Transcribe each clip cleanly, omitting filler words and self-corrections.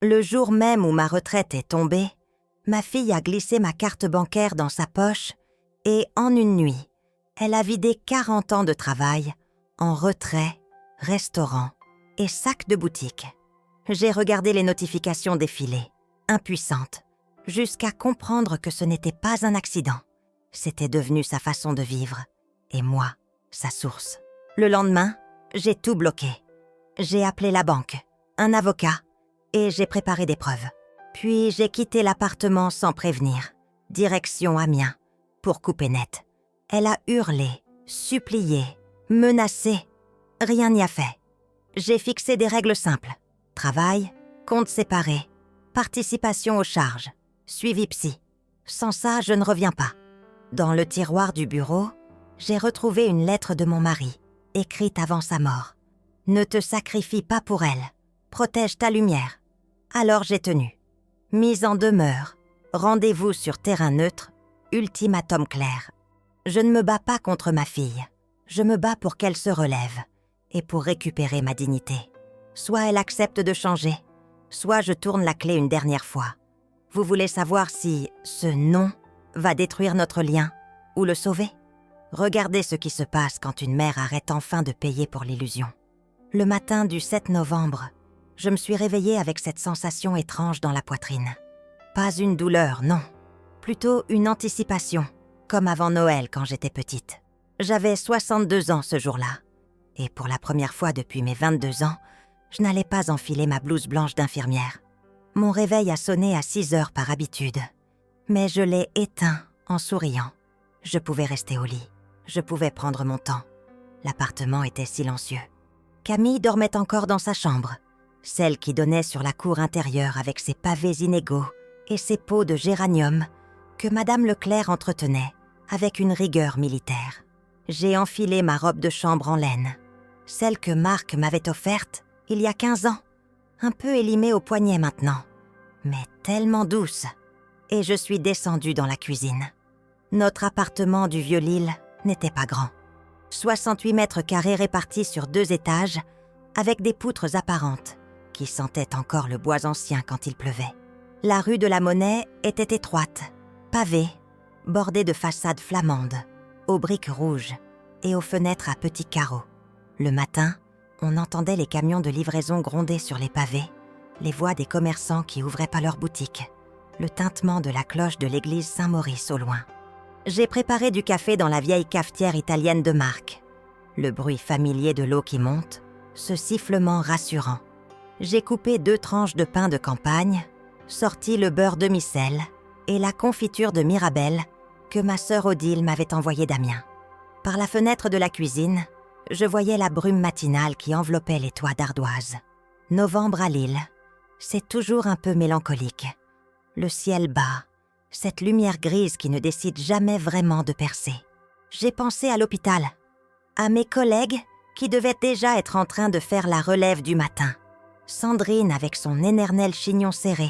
Le jour même où ma retraite est tombée, ma fille a glissé ma carte bancaire dans sa poche et, en une nuit, elle a vidé 40 ans de travail en retrait, restaurant et sac de boutique. J'ai regardé les notifications défiler, impuissante, jusqu'à comprendre que ce n'était pas un accident. C'était devenu sa façon de vivre, et moi, sa source. Le lendemain, j'ai tout bloqué. J'ai appelé la banque, un avocat, et j'ai préparé des preuves. Puis j'ai quitté l'appartement sans prévenir, direction Amiens, pour couper net. Elle a hurlé, supplié, menacé. Rien n'y a fait. J'ai fixé des règles simples. Travail, compte séparé, participation aux charges, suivi psy. Sans ça, je ne reviens pas. Dans le tiroir du bureau, j'ai retrouvé une lettre de mon mari, écrite avant sa mort. « Ne te sacrifie pas pour elle. Protège ta lumière. » Alors j'ai tenu. Mise en demeure, rendez-vous sur terrain neutre, ultimatum clair. Je ne me bats pas contre ma fille. Je me bats pour qu'elle se relève et pour récupérer ma dignité. Soit elle accepte de changer, soit je tourne la clé une dernière fois. Vous voulez savoir si ce non va détruire notre lien ou le sauver? Regardez ce qui se passe quand une mère arrête enfin de payer pour l'illusion. Le matin du 7 novembre, je me suis réveillée avec cette sensation étrange dans la poitrine. Pas une douleur, non. Plutôt une anticipation, comme avant Noël quand j'étais petite. J'avais 62 ans ce jour-là. Et pour la première fois depuis mes 22 ans, je n'allais pas enfiler ma blouse blanche d'infirmière. Mon réveil a sonné à 6 heures par habitude. Mais je l'ai éteint en souriant. Je pouvais rester au lit. Je pouvais prendre mon temps. L'appartement était silencieux. Camille dormait encore dans sa chambre, celle qui donnait sur la cour intérieure avec ses pavés inégaux et ses pots de géranium que Madame Leclerc entretenait avec une rigueur militaire. J'ai enfilé ma robe de chambre en laine, celle que Marc m'avait offerte il y a 15 ans, un peu élimée au poignet maintenant, mais tellement douce. Et je suis descendue dans la cuisine. Notre appartement du Vieux-Lille n'était pas grand. 68 mètres carrés répartis sur 2 étages, avec des poutres apparentes, qui sentaient encore le bois ancien quand il pleuvait. La rue de la Monnaie était étroite, pavée, bordée de façades flamandes, aux briques rouges et aux fenêtres à petits carreaux. Le matin, on entendait les camions de livraison gronder sur les pavés, les voix des commerçants qui ouvraient pas leurs boutiques, le tintement de la cloche de l'église Saint-Maurice au loin. J'ai préparé du café dans la vieille cafetière italienne de Marc. Le bruit familier de l'eau qui monte, ce sifflement rassurant. J'ai coupé 2 tranches de pain de campagne, sorti le beurre demi-sel et la confiture de Mirabelle que ma sœur Odile m'avait envoyée d'Amiens. Par la fenêtre de la cuisine, je voyais la brume matinale qui enveloppait les toits d'ardoise. Novembre à Lille, c'est toujours un peu mélancolique. Le ciel bas, cette lumière grise qui ne décide jamais vraiment de percer. J'ai pensé à l'hôpital, à mes collègues qui devaient déjà être en train de faire la relève du matin. Sandrine avec son éternel chignon serré,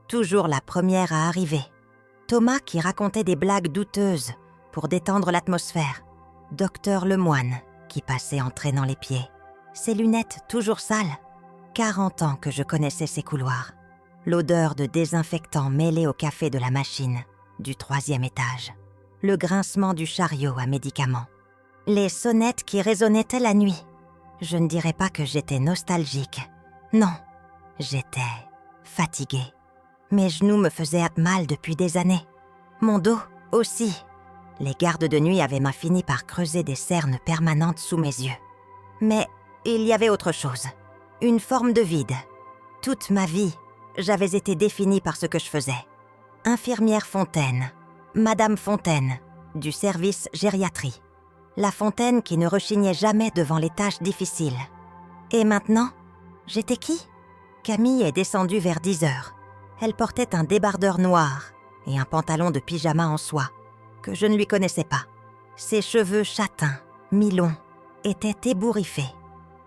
toujours la première à arriver. Thomas qui racontait des blagues douteuses pour détendre l'atmosphère. Docteur Lemoine qui passait en traînant les pieds. Ses lunettes toujours sales. 40 ans que je connaissais ces couloirs. L'odeur de désinfectant mêlée au café de la machine, du 3e étage. Le grincement du chariot à médicaments. Les sonnettes qui résonnaient la nuit. Je ne dirais pas que j'étais nostalgique. Non, j'étais fatiguée. Mes genoux me faisaient mal depuis des années. Mon dos aussi. Les gardes de nuit avaient fini par creuser des cernes permanentes sous mes yeux. Mais il y avait autre chose. Une forme de vide. Toute ma vie, j'avais été définie par ce que je faisais. Infirmière Fontaine, Madame Fontaine, du service gériatrie. La Fontaine qui ne rechignait jamais devant les tâches difficiles. Et maintenant, j'étais qui? Camille est descendue vers 10 heures. Elle portait un débardeur noir et un pantalon de pyjama en soie, que je ne lui connaissais pas. Ses cheveux châtains, mi-longs, étaient ébouriffés.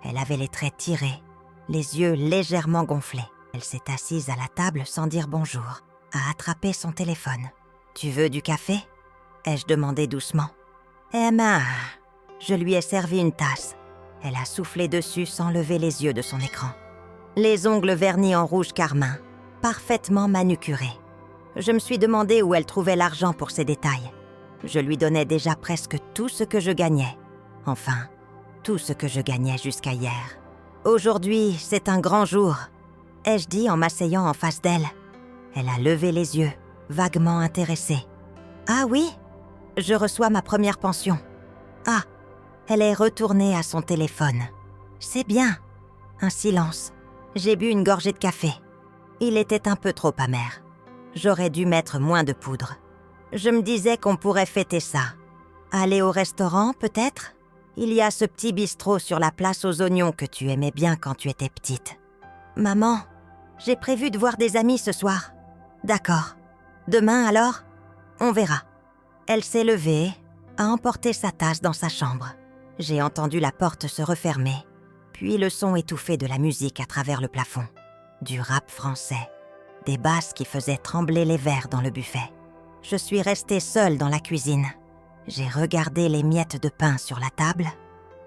Elle avait les traits tirés, les yeux légèrement gonflés. Elle s'est assise à la table sans dire bonjour, a attrapé son téléphone. « Tu veux du café ?» ai-je demandé doucement. « Eh ben, je lui ai servi une tasse. » Elle a soufflé dessus sans lever les yeux de son écran. Les ongles vernis en rouge carmin, parfaitement manucurée. Je me suis demandé où elle trouvait l'argent pour ces détails. Je lui donnais déjà presque tout ce que je gagnais. Enfin, tout ce que je gagnais jusqu'à hier. Aujourd'hui, c'est un grand jour, ai-je dit en m'asseyant en face d'elle. Elle a levé les yeux, vaguement intéressée. Ah oui, je reçois ma première pension. Ah, elle est retournée à son téléphone. C'est bien. Un silence. J'ai bu une gorgée de café. Il était un peu trop amer. J'aurais dû mettre moins de poudre. Je me disais qu'on pourrait fêter ça. Aller au restaurant, peut-être ? Il y a ce petit bistrot sur la place aux oignons que tu aimais bien quand tu étais petite. Maman, j'ai prévu de voir des amis ce soir. D'accord. Demain alors ? On verra. Elle s'est levée, a emporté sa tasse dans sa chambre. J'ai entendu la porte se refermer, puis le son étouffé de la musique à travers le plafond. Du rap français. Des basses qui faisaient trembler les verres dans le buffet. Je suis restée seule dans la cuisine. J'ai regardé les miettes de pain sur la table,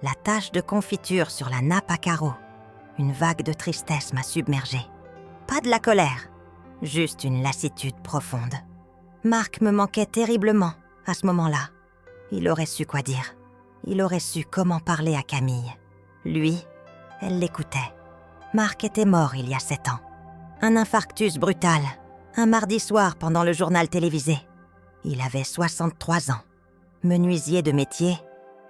la tache de confiture sur la nappe à carreaux. Une vague de tristesse m'a submergée. Pas de la colère, juste une lassitude profonde. Marc me manquait terriblement à ce moment-là. Il aurait su quoi dire. Il aurait su comment parler à Camille. Lui, elle l'écoutait. Marc était mort il y a 7 ans. Un infarctus brutal, un mardi soir pendant le journal télévisé. Il avait 63 ans. Menuisier de métier,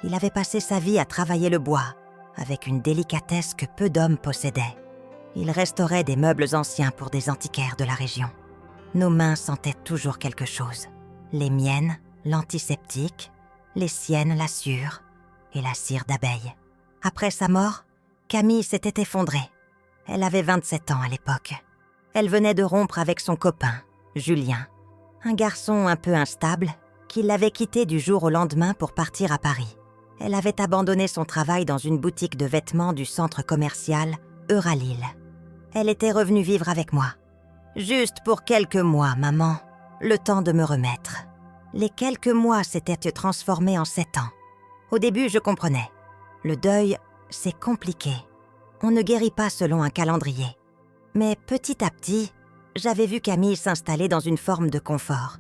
il avait passé sa vie à travailler le bois, avec une délicatesse que peu d'hommes possédaient. Il restaurait des meubles anciens pour des antiquaires de la région. Nos mains sentaient toujours quelque chose. Les miennes, l'antiseptique, les siennes, la sûre et la cire d'abeille. Après sa mort, Camille s'était effondrée. Elle avait 27 ans à l'époque. Elle venait de rompre avec son copain, Julien, un garçon un peu instable qui l'avait quitté du jour au lendemain pour partir à Paris. Elle avait abandonné son travail dans une boutique de vêtements du centre commercial Euralil. Elle était revenue vivre avec moi. Juste pour quelques mois, maman, le temps de me remettre. Les quelques mois s'étaient transformés en 7 ans. Au début, je comprenais. Le deuil, c'est compliqué. On ne guérit pas selon un calendrier. Mais petit à petit, j'avais vu Camille s'installer dans une forme de confort.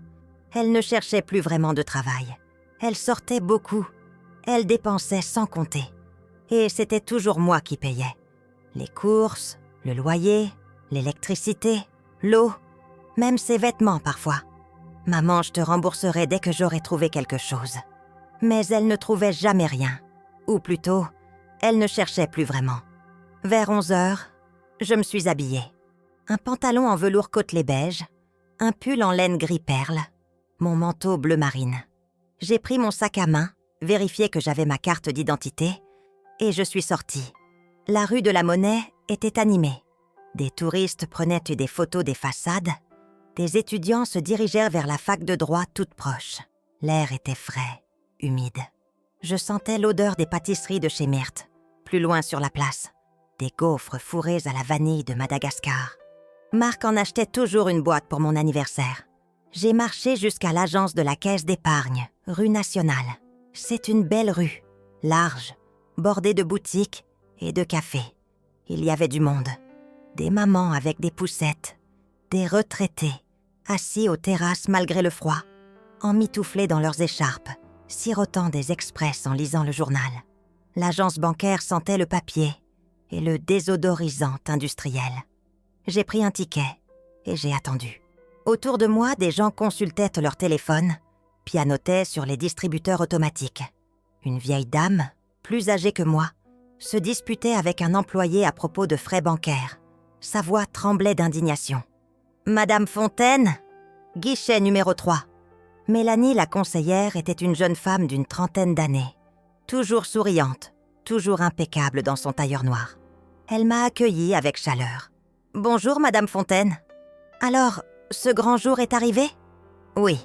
Elle ne cherchait plus vraiment de travail. Elle sortait beaucoup. Elle dépensait sans compter. Et c'était toujours moi qui payais. Les courses, le loyer, l'électricité, l'eau, même ses vêtements parfois. Maman, je te rembourserai dès que j'aurai trouvé quelque chose. Mais elle ne trouvait jamais rien. Ou plutôt, elle ne cherchait plus vraiment. Vers 11h, je me suis habillée. Un pantalon en velours côtelé beige, un pull en laine gris perle, mon manteau bleu marine. J'ai pris mon sac à main, vérifié que j'avais ma carte d'identité, et je suis sortie. La rue de la Monnaie était animée. Des touristes prenaient des photos des façades. Des étudiants se dirigèrent vers la fac de droit toute proche. L'air était frais, humide. Je sentais l'odeur des pâtisseries de chez Myrthe, plus loin sur la place. Des gaufres fourrés à la vanille de Madagascar. Marc en achetait toujours une boîte pour mon anniversaire. J'ai marché jusqu'à l'agence de la Caisse d'épargne, rue Nationale. C'est une belle rue, large, bordée de boutiques et de cafés. Il y avait du monde. Des mamans avec des poussettes, des retraités, assis aux terrasses malgré le froid, emmitouflés dans leurs écharpes, sirotant des express en lisant le journal. L'agence bancaire sentait le papier et le désodorisant industriel. J'ai pris un ticket et j'ai attendu. Autour de moi, des gens consultaient leur téléphone, pianotaient sur les distributeurs automatiques. Une vieille dame, plus âgée que moi, se disputait avec un employé à propos de frais bancaires. Sa voix tremblait d'indignation. « Madame Fontaine ?» Guichet numéro 3. Mélanie, la conseillère, était une jeune femme d'une 30aine d'années. Toujours souriante, toujours impeccable dans son tailleur noir. Elle m'a accueillie avec chaleur. « Bonjour, Madame Fontaine. Alors, ce grand jour est arrivé ? » « Oui,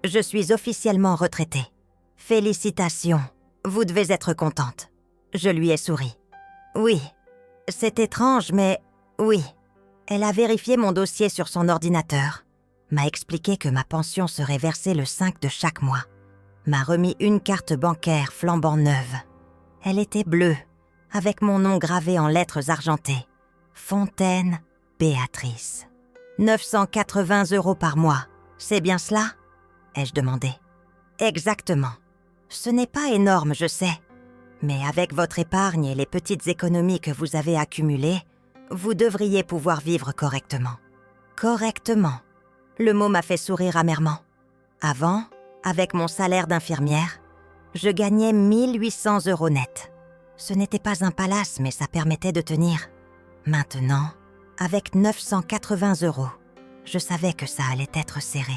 je suis officiellement retraitée. Félicitations, vous devez être contente. » Je lui ai souri. « Oui, c'est étrange, mais oui. » Elle a vérifié mon dossier sur son ordinateur, m'a expliqué que ma pension serait versée le 5 de chaque mois, m'a remis une carte bancaire flambant neuve. Elle était bleue, avec mon nom gravé en lettres argentées. Fontaine Béatrice. 980 € par mois, c'est bien cela ? Ai-je demandé. Exactement. Ce n'est pas énorme, je sais. Mais avec votre épargne et les petites économies que vous avez accumulées, vous devriez pouvoir vivre correctement. Correctement. Le mot m'a fait sourire amèrement. Avant, avec mon salaire d'infirmière, je gagnais 1800 € net. Ce n'était pas un palace, mais ça permettait de tenir. Maintenant, avec 980 €, je savais que ça allait être serré.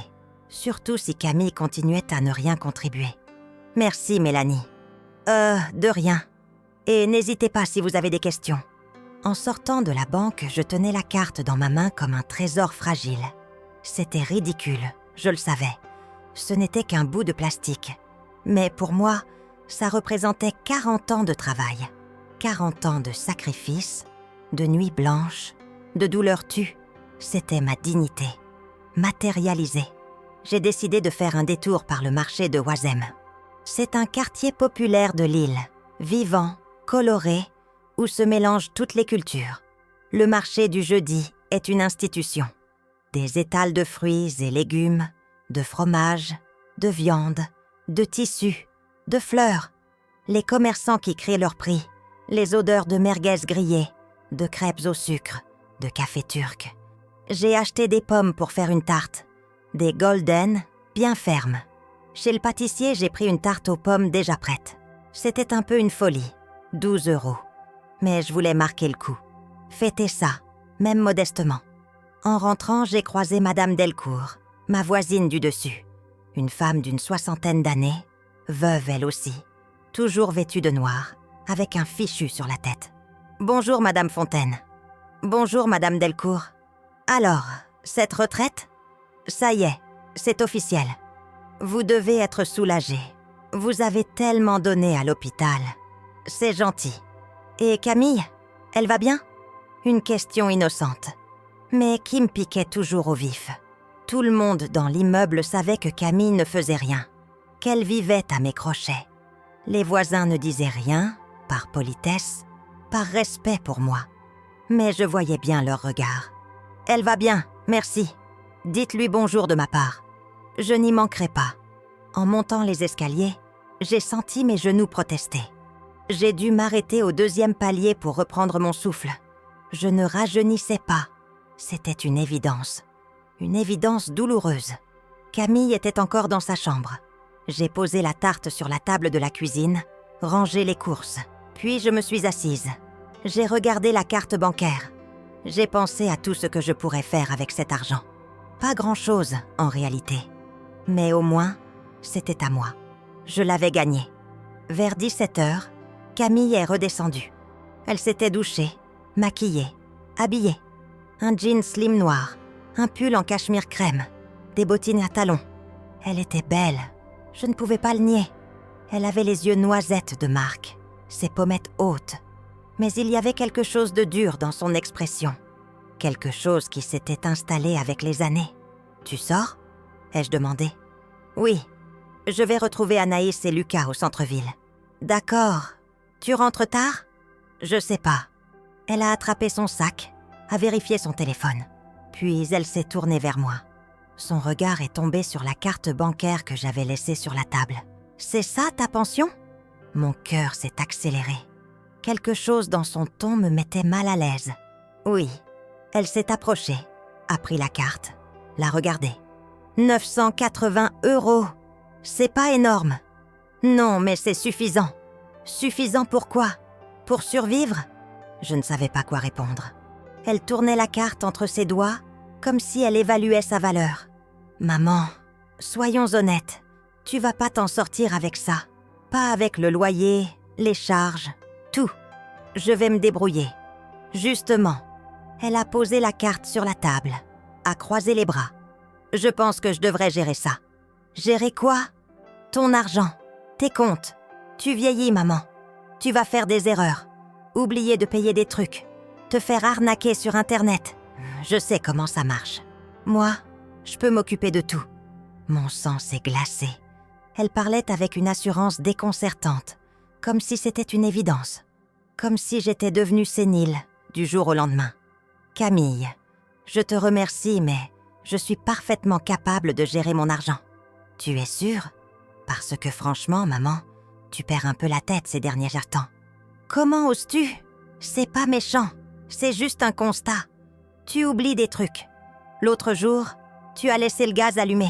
Surtout si Camille continuait à ne rien contribuer. Merci, Mélanie. De rien. Et n'hésitez pas si vous avez des questions. En sortant de la banque, je tenais la carte dans ma main comme un trésor fragile. C'était ridicule, je le savais. Ce n'était qu'un bout de plastique. Mais pour moi, ça représentait 40 ans de travail. 40 ans de sacrifices, de nuits blanches, de douleurs tues. C'était ma dignité. Matérialisée. J'ai décidé de faire un détour par le marché de Oisem. C'est un quartier populaire de Lille, vivant, coloré, où se mélangent toutes les cultures. Le marché du jeudi est une institution. Des étals de fruits et légumes, de fromage, de viande, de tissus, de fleurs. Les commerçants qui crient leurs prix, les odeurs de merguez grillées, de crêpes au sucre, de café turc. J'ai acheté des pommes pour faire une tarte, des golden bien fermes. Chez le pâtissier, j'ai pris une tarte aux pommes déjà prête. C'était un peu une folie, 12 €. Mais je voulais marquer le coup. Fêter ça, même modestement. En rentrant, j'ai croisé Madame Delcourt, ma voisine du dessus. Une femme d'une 60aine d'années, veuve elle aussi, toujours vêtue de noir, avec un fichu sur la tête. « Bonjour, Madame Fontaine. »« Bonjour, Madame Delcourt. »« Alors, cette retraite ? Ça y est, c'est officiel. Vous devez être soulagée. Vous avez tellement donné à l'hôpital. C'est gentil. Et Camille, elle va bien ? » Une question innocente, mais qui me piquait toujours au vif. Tout le monde dans l'immeuble savait que Camille ne faisait rien, qu'elle vivait à mes crochets. Les voisins ne disaient rien, par politesse, par respect pour moi. Mais je voyais bien leur regard. « Elle va bien, merci. Dites-lui bonjour de ma part. Je n'y manquerai pas. » En montant les escaliers, j'ai senti mes genoux protester. J'ai dû m'arrêter au 2e palier pour reprendre mon souffle. Je ne rajeunissais pas. C'était une évidence douloureuse. Camille était encore dans sa chambre. J'ai posé la tarte sur la table de la cuisine, rangé les courses. Puis je me suis assise. J'ai regardé la carte bancaire. J'ai pensé à tout ce que je pourrais faire avec cet argent. Pas grand-chose, en réalité. Mais au moins, c'était à moi. Je l'avais gagné. Vers 17 h, Camille est redescendue. Elle s'était douchée, maquillée, habillée. Un jean slim noir, un pull en cachemire crème, des bottines à talons. Elle était belle, je ne pouvais pas le nier. Elle avait les yeux noisettes de Marc, ses pommettes hautes. Mais il y avait quelque chose de dur dans son expression. Quelque chose qui s'était installé avec les années. « Tu sors ?» ai-je demandé. « Oui, je vais retrouver Anaïs et Lucas au centre-ville. »« D'accord. Tu rentres tard ?»« Je sais pas. » Elle a attrapé son sac, a vérifié son téléphone. Puis elle s'est tournée vers moi. Son regard est tombé sur la carte bancaire que j'avais laissée sur la table. « C'est ça ta pension ?» Mon cœur s'est accéléré. Quelque chose dans son ton me mettait mal à l'aise. Oui, elle s'est approchée, a pris la carte, l'a regardée. 980 €. C'est pas énorme. Non, mais c'est suffisant. Suffisant pour quoi ? Pour survivre ? Je ne savais pas quoi répondre. Elle tournait la carte entre ses doigts, comme si elle évaluait sa valeur. Maman, soyons honnêtes, tu vas pas t'en sortir avec ça. Pas avec le loyer, les charges, tout. Je vais me débrouiller. Justement, elle a posé la carte sur la table, a croisé les bras. Je pense que je devrais gérer ça. Gérer quoi ? Ton argent, tes comptes. Tu vieillis, maman. Tu vas faire des erreurs. Oublier de payer des trucs. Te faire arnaquer sur Internet. Je sais comment ça marche. Moi, je peux m'occuper de tout. Mon sang s'est glacé. Elle parlait avec une assurance déconcertante, comme si c'était une évidence. Comme si j'étais devenue sénile du jour au lendemain. Camille, Je te remercie, mais je suis parfaitement capable de gérer mon argent. » « Tu es sûre ? Parce que franchement, maman, tu perds un peu la tête ces derniers temps. »« Comment oses-tu ? C'est pas méchant, c'est juste un constat. Tu oublies des trucs. L'autre jour, tu as laissé le gaz allumé.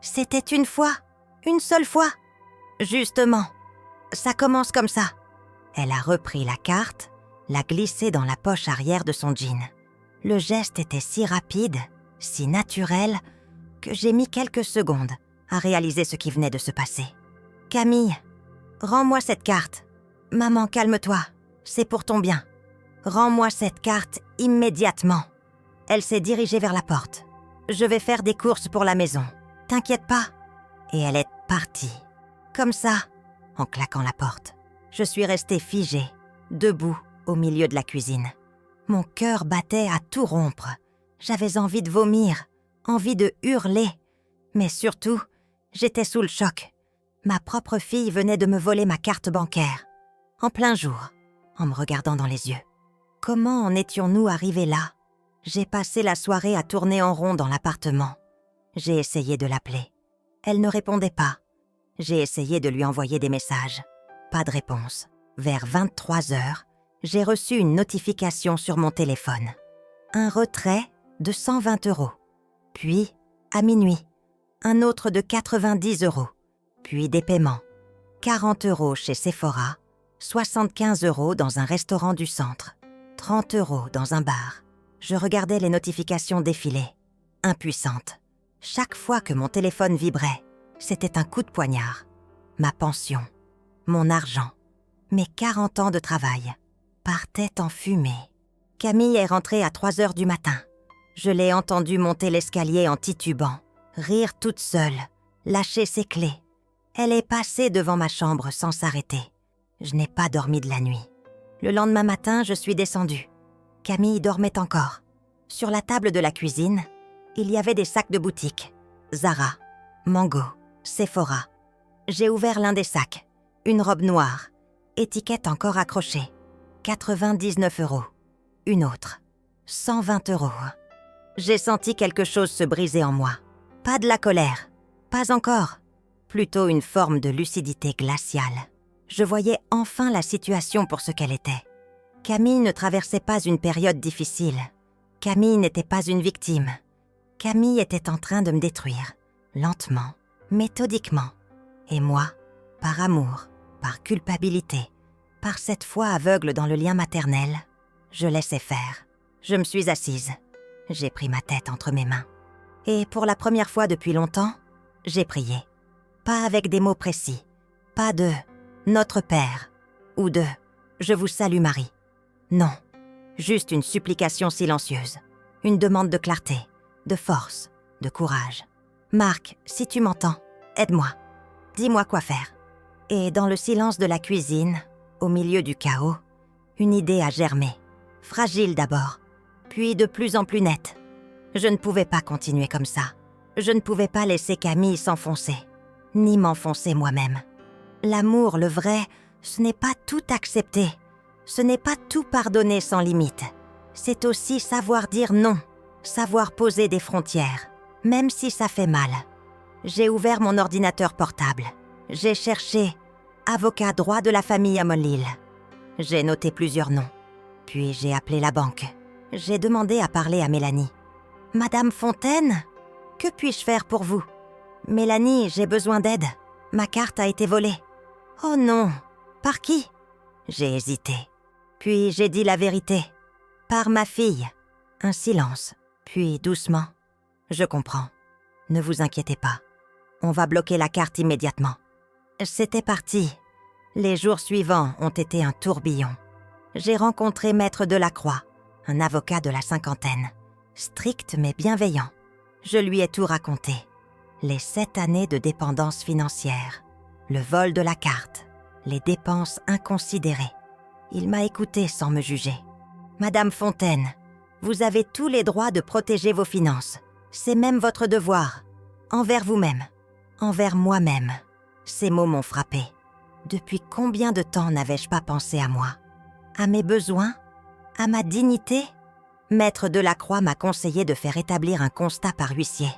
C'était une fois, une seule fois. Justement, ça commence comme ça. » Elle a repris la carte, l'a glissée dans la poche arrière de son jean. Le geste était si rapide, si naturel, que j'ai mis quelques secondes à réaliser ce qui venait de se passer. « Camille, rends-moi cette carte. Maman, calme-toi, c'est pour ton bien. Rends-moi cette carte immédiatement. » Elle s'est dirigée vers la porte. « Je vais faire des courses pour la maison. T'inquiète pas. » Et elle est partie. Comme ça, en claquant la porte. Je suis restée figée, debout au milieu de la cuisine. Mon cœur battait à tout rompre. J'avais envie de vomir, envie de hurler. Mais surtout, j'étais sous le choc. Ma propre fille venait de me voler ma carte bancaire. En plein jour, en me regardant dans les yeux. Comment en étions-nous arrivés là ? J'ai passé la soirée à tourner en rond dans l'appartement. J'ai essayé de l'appeler. Elle ne répondait pas. J'ai essayé de lui envoyer des messages. Pas de réponse. Vers 23h, j'ai reçu une notification sur mon téléphone. Un retrait de 120 €. Puis, à minuit, un autre de 90 €. Puis des paiements. 40 € chez Sephora, 75 € dans un restaurant du centre, 30 € dans un bar. Je regardais les notifications défiler, impuissante. Chaque fois que mon téléphone vibrait, c'était un coup de poignard. Ma pension, mon argent, mes 40 ans de travail partaient en fumée. Camille est rentrée à 3h du matin. Je l'ai entendue monter l'escalier en titubant, rire toute seule, lâcher ses clés. Elle est passée devant ma chambre sans s'arrêter. Je n'ai pas dormi de la nuit. Le lendemain matin, je suis descendue. Camille dormait encore. Sur la table de la cuisine, il y avait des sacs de boutique. Zara, Mango, Sephora. J'ai ouvert l'un des sacs. Une robe noire. Étiquette encore accrochée. 99 €. Une autre. 120 €. J'ai senti quelque chose se briser en moi. Pas de la colère. Pas encore. Plutôt une forme de lucidité glaciale. Je voyais enfin la situation pour ce qu'elle était. Camille ne traversait pas une période difficile. Camille n'était pas une victime. Camille était en train de me détruire, lentement, méthodiquement. Et moi, par amour, par culpabilité, par cette foi aveugle dans le lien maternel, je laissais faire. Je me suis assise. J'ai pris ma tête entre mes mains. Et pour la première fois depuis longtemps, j'ai prié. Pas avec des mots précis. Pas de « Notre Père » ou de « Je vous salue Marie ». Non, juste une supplication silencieuse. Une demande de clarté, de force, de courage. « Marc, si tu m'entends, aide-moi. Dis-moi quoi faire. » Et dans le silence de la cuisine, au milieu du chaos, une idée a germé. Fragile d'abord, puis de plus en plus nette. Je ne pouvais pas continuer comme ça. Je ne pouvais pas laisser Camille s'enfoncer, ni m'enfoncer moi-même. L'amour, le vrai, ce n'est pas tout accepter. Ce n'est pas tout pardonner sans limite. C'est aussi savoir dire non, savoir poser des frontières, même si ça fait mal. J'ai ouvert mon ordinateur portable. J'ai cherché « avocat droit de la famille à Mollil ». J'ai noté plusieurs noms. Puis j'ai appelé la banque. J'ai demandé à parler à Mélanie. « Madame Fontaine, que puis-je faire pour vous ? Mélanie, j'ai besoin d'aide. Ma carte a été volée. » « Oh non, par qui ?» J'ai hésité. Puis j'ai dit la vérité. « Par ma fille. » Un silence. Puis doucement. « Je comprends. Ne vous inquiétez pas. On va bloquer la carte immédiatement. » C'était parti. Les jours suivants ont été un tourbillon. J'ai rencontré Maître Delacroix, un avocat de la cinquantaine. Strict mais bienveillant. Je lui ai tout raconté. Les 7 années de dépendance financière. Le vol de la carte, les dépenses inconsidérées. Il m'a écouté sans me juger. « Madame Fontaine, vous avez tous les droits de protéger vos finances. C'est même votre devoir. Envers vous-même, envers moi-même. » Ces mots m'ont frappé. Depuis combien de temps n'avais-je pas pensé à moi ? À mes besoins ? À ma dignité ? Maître Delacroix m'a conseillé de faire établir un constat par huissier,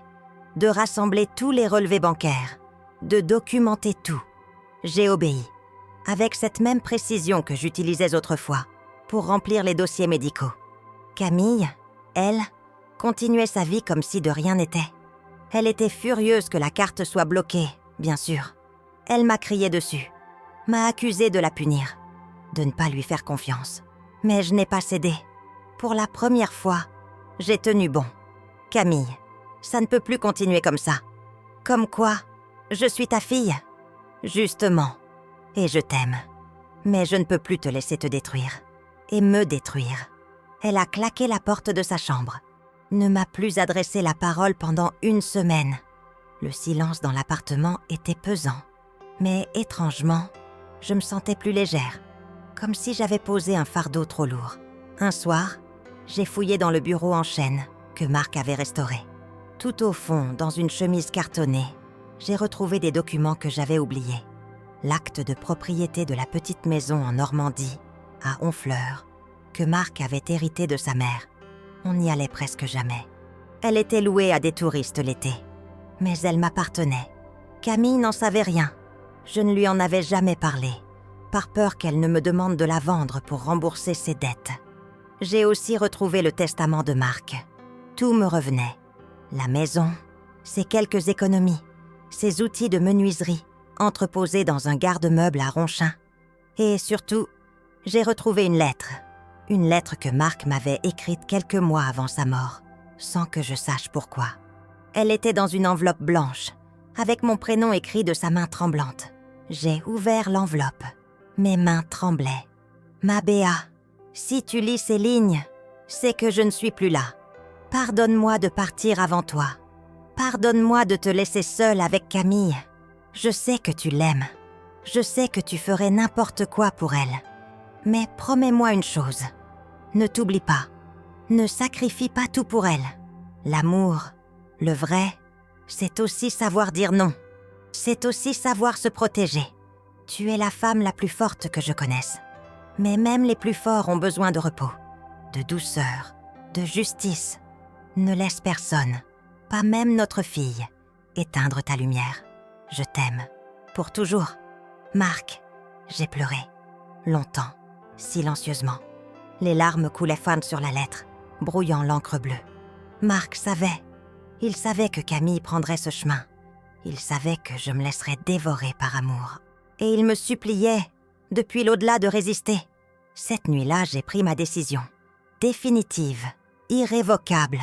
de rassembler tous les relevés bancaires, de documenter tout. J'ai obéi, avec cette même précision que j'utilisais autrefois, pour remplir les dossiers médicaux. Camille, elle, continuait sa vie comme si de rien n'était. Elle était furieuse que la carte soit bloquée, bien sûr. Elle m'a crié dessus, m'a accusé de la punir, de ne pas lui faire confiance. Mais je n'ai pas cédé. Pour la première fois, j'ai tenu bon. Camille, ça ne peut plus continuer comme ça. Comme quoi, je suis ta fille. Justement. Et je t'aime. Mais je ne peux plus te laisser te détruire. Et me détruire. Elle a claqué la porte de sa chambre. Ne m'a plus adressé la parole pendant 1 semaine. Le silence dans l'appartement était pesant. Mais étrangement, je me sentais plus légère. Comme si j'avais posé un fardeau trop lourd. Un soir, j'ai fouillé dans le bureau en chêne que Marc avait restauré. Tout au fond, dans une chemise cartonnée, j'ai retrouvé des documents que j'avais oubliés. L'acte de propriété de la petite maison en Normandie, à Honfleur, que Marc avait hérité de sa mère. On n'y allait presque jamais. Elle était louée à des touristes l'été. Mais elle m'appartenait. Camille n'en savait rien. Je ne lui en avais jamais parlé, par peur qu'elle ne me demande de la vendre pour rembourser ses dettes. J'ai aussi retrouvé le testament de Marc. Tout me revenait. La maison, ses quelques économies, ses outils de menuiserie, entreposés dans un garde-meuble à Ronchin. Et surtout, j'ai retrouvé une lettre que Marc m'avait écrite quelques mois avant sa mort, sans que je sache pourquoi. Elle était dans une enveloppe blanche, avec mon prénom écrit de sa main tremblante. J'ai ouvert l'enveloppe. Mes mains tremblaient. Ma Béa, si tu lis ces lignes, c'est que je ne suis plus là. Pardonne-moi de partir avant toi. Pardonne-moi de te laisser seule avec Camille. Je sais que tu l'aimes. Je sais que tu ferais n'importe quoi pour elle. Mais promets-moi une chose. Ne t'oublie pas. Ne sacrifie pas tout pour elle. L'amour, le vrai, c'est aussi savoir dire non. C'est aussi savoir se protéger. Tu es la femme la plus forte que je connaisse. Mais même les plus forts ont besoin de repos, de douceur, de justice. Ne laisse personne, pas même notre fille, éteindre ta lumière. Je t'aime. Pour toujours. Marc, j'ai pleuré. Longtemps, silencieusement. Les larmes coulaient fines sur la lettre, brouillant l'encre bleue. Marc savait. Il savait que Camille prendrait ce chemin. Il savait que je me laisserais dévorer par amour. Et il me suppliait, depuis l'au-delà, de résister. Cette nuit-là, j'ai pris ma décision. Définitive, irrévocable.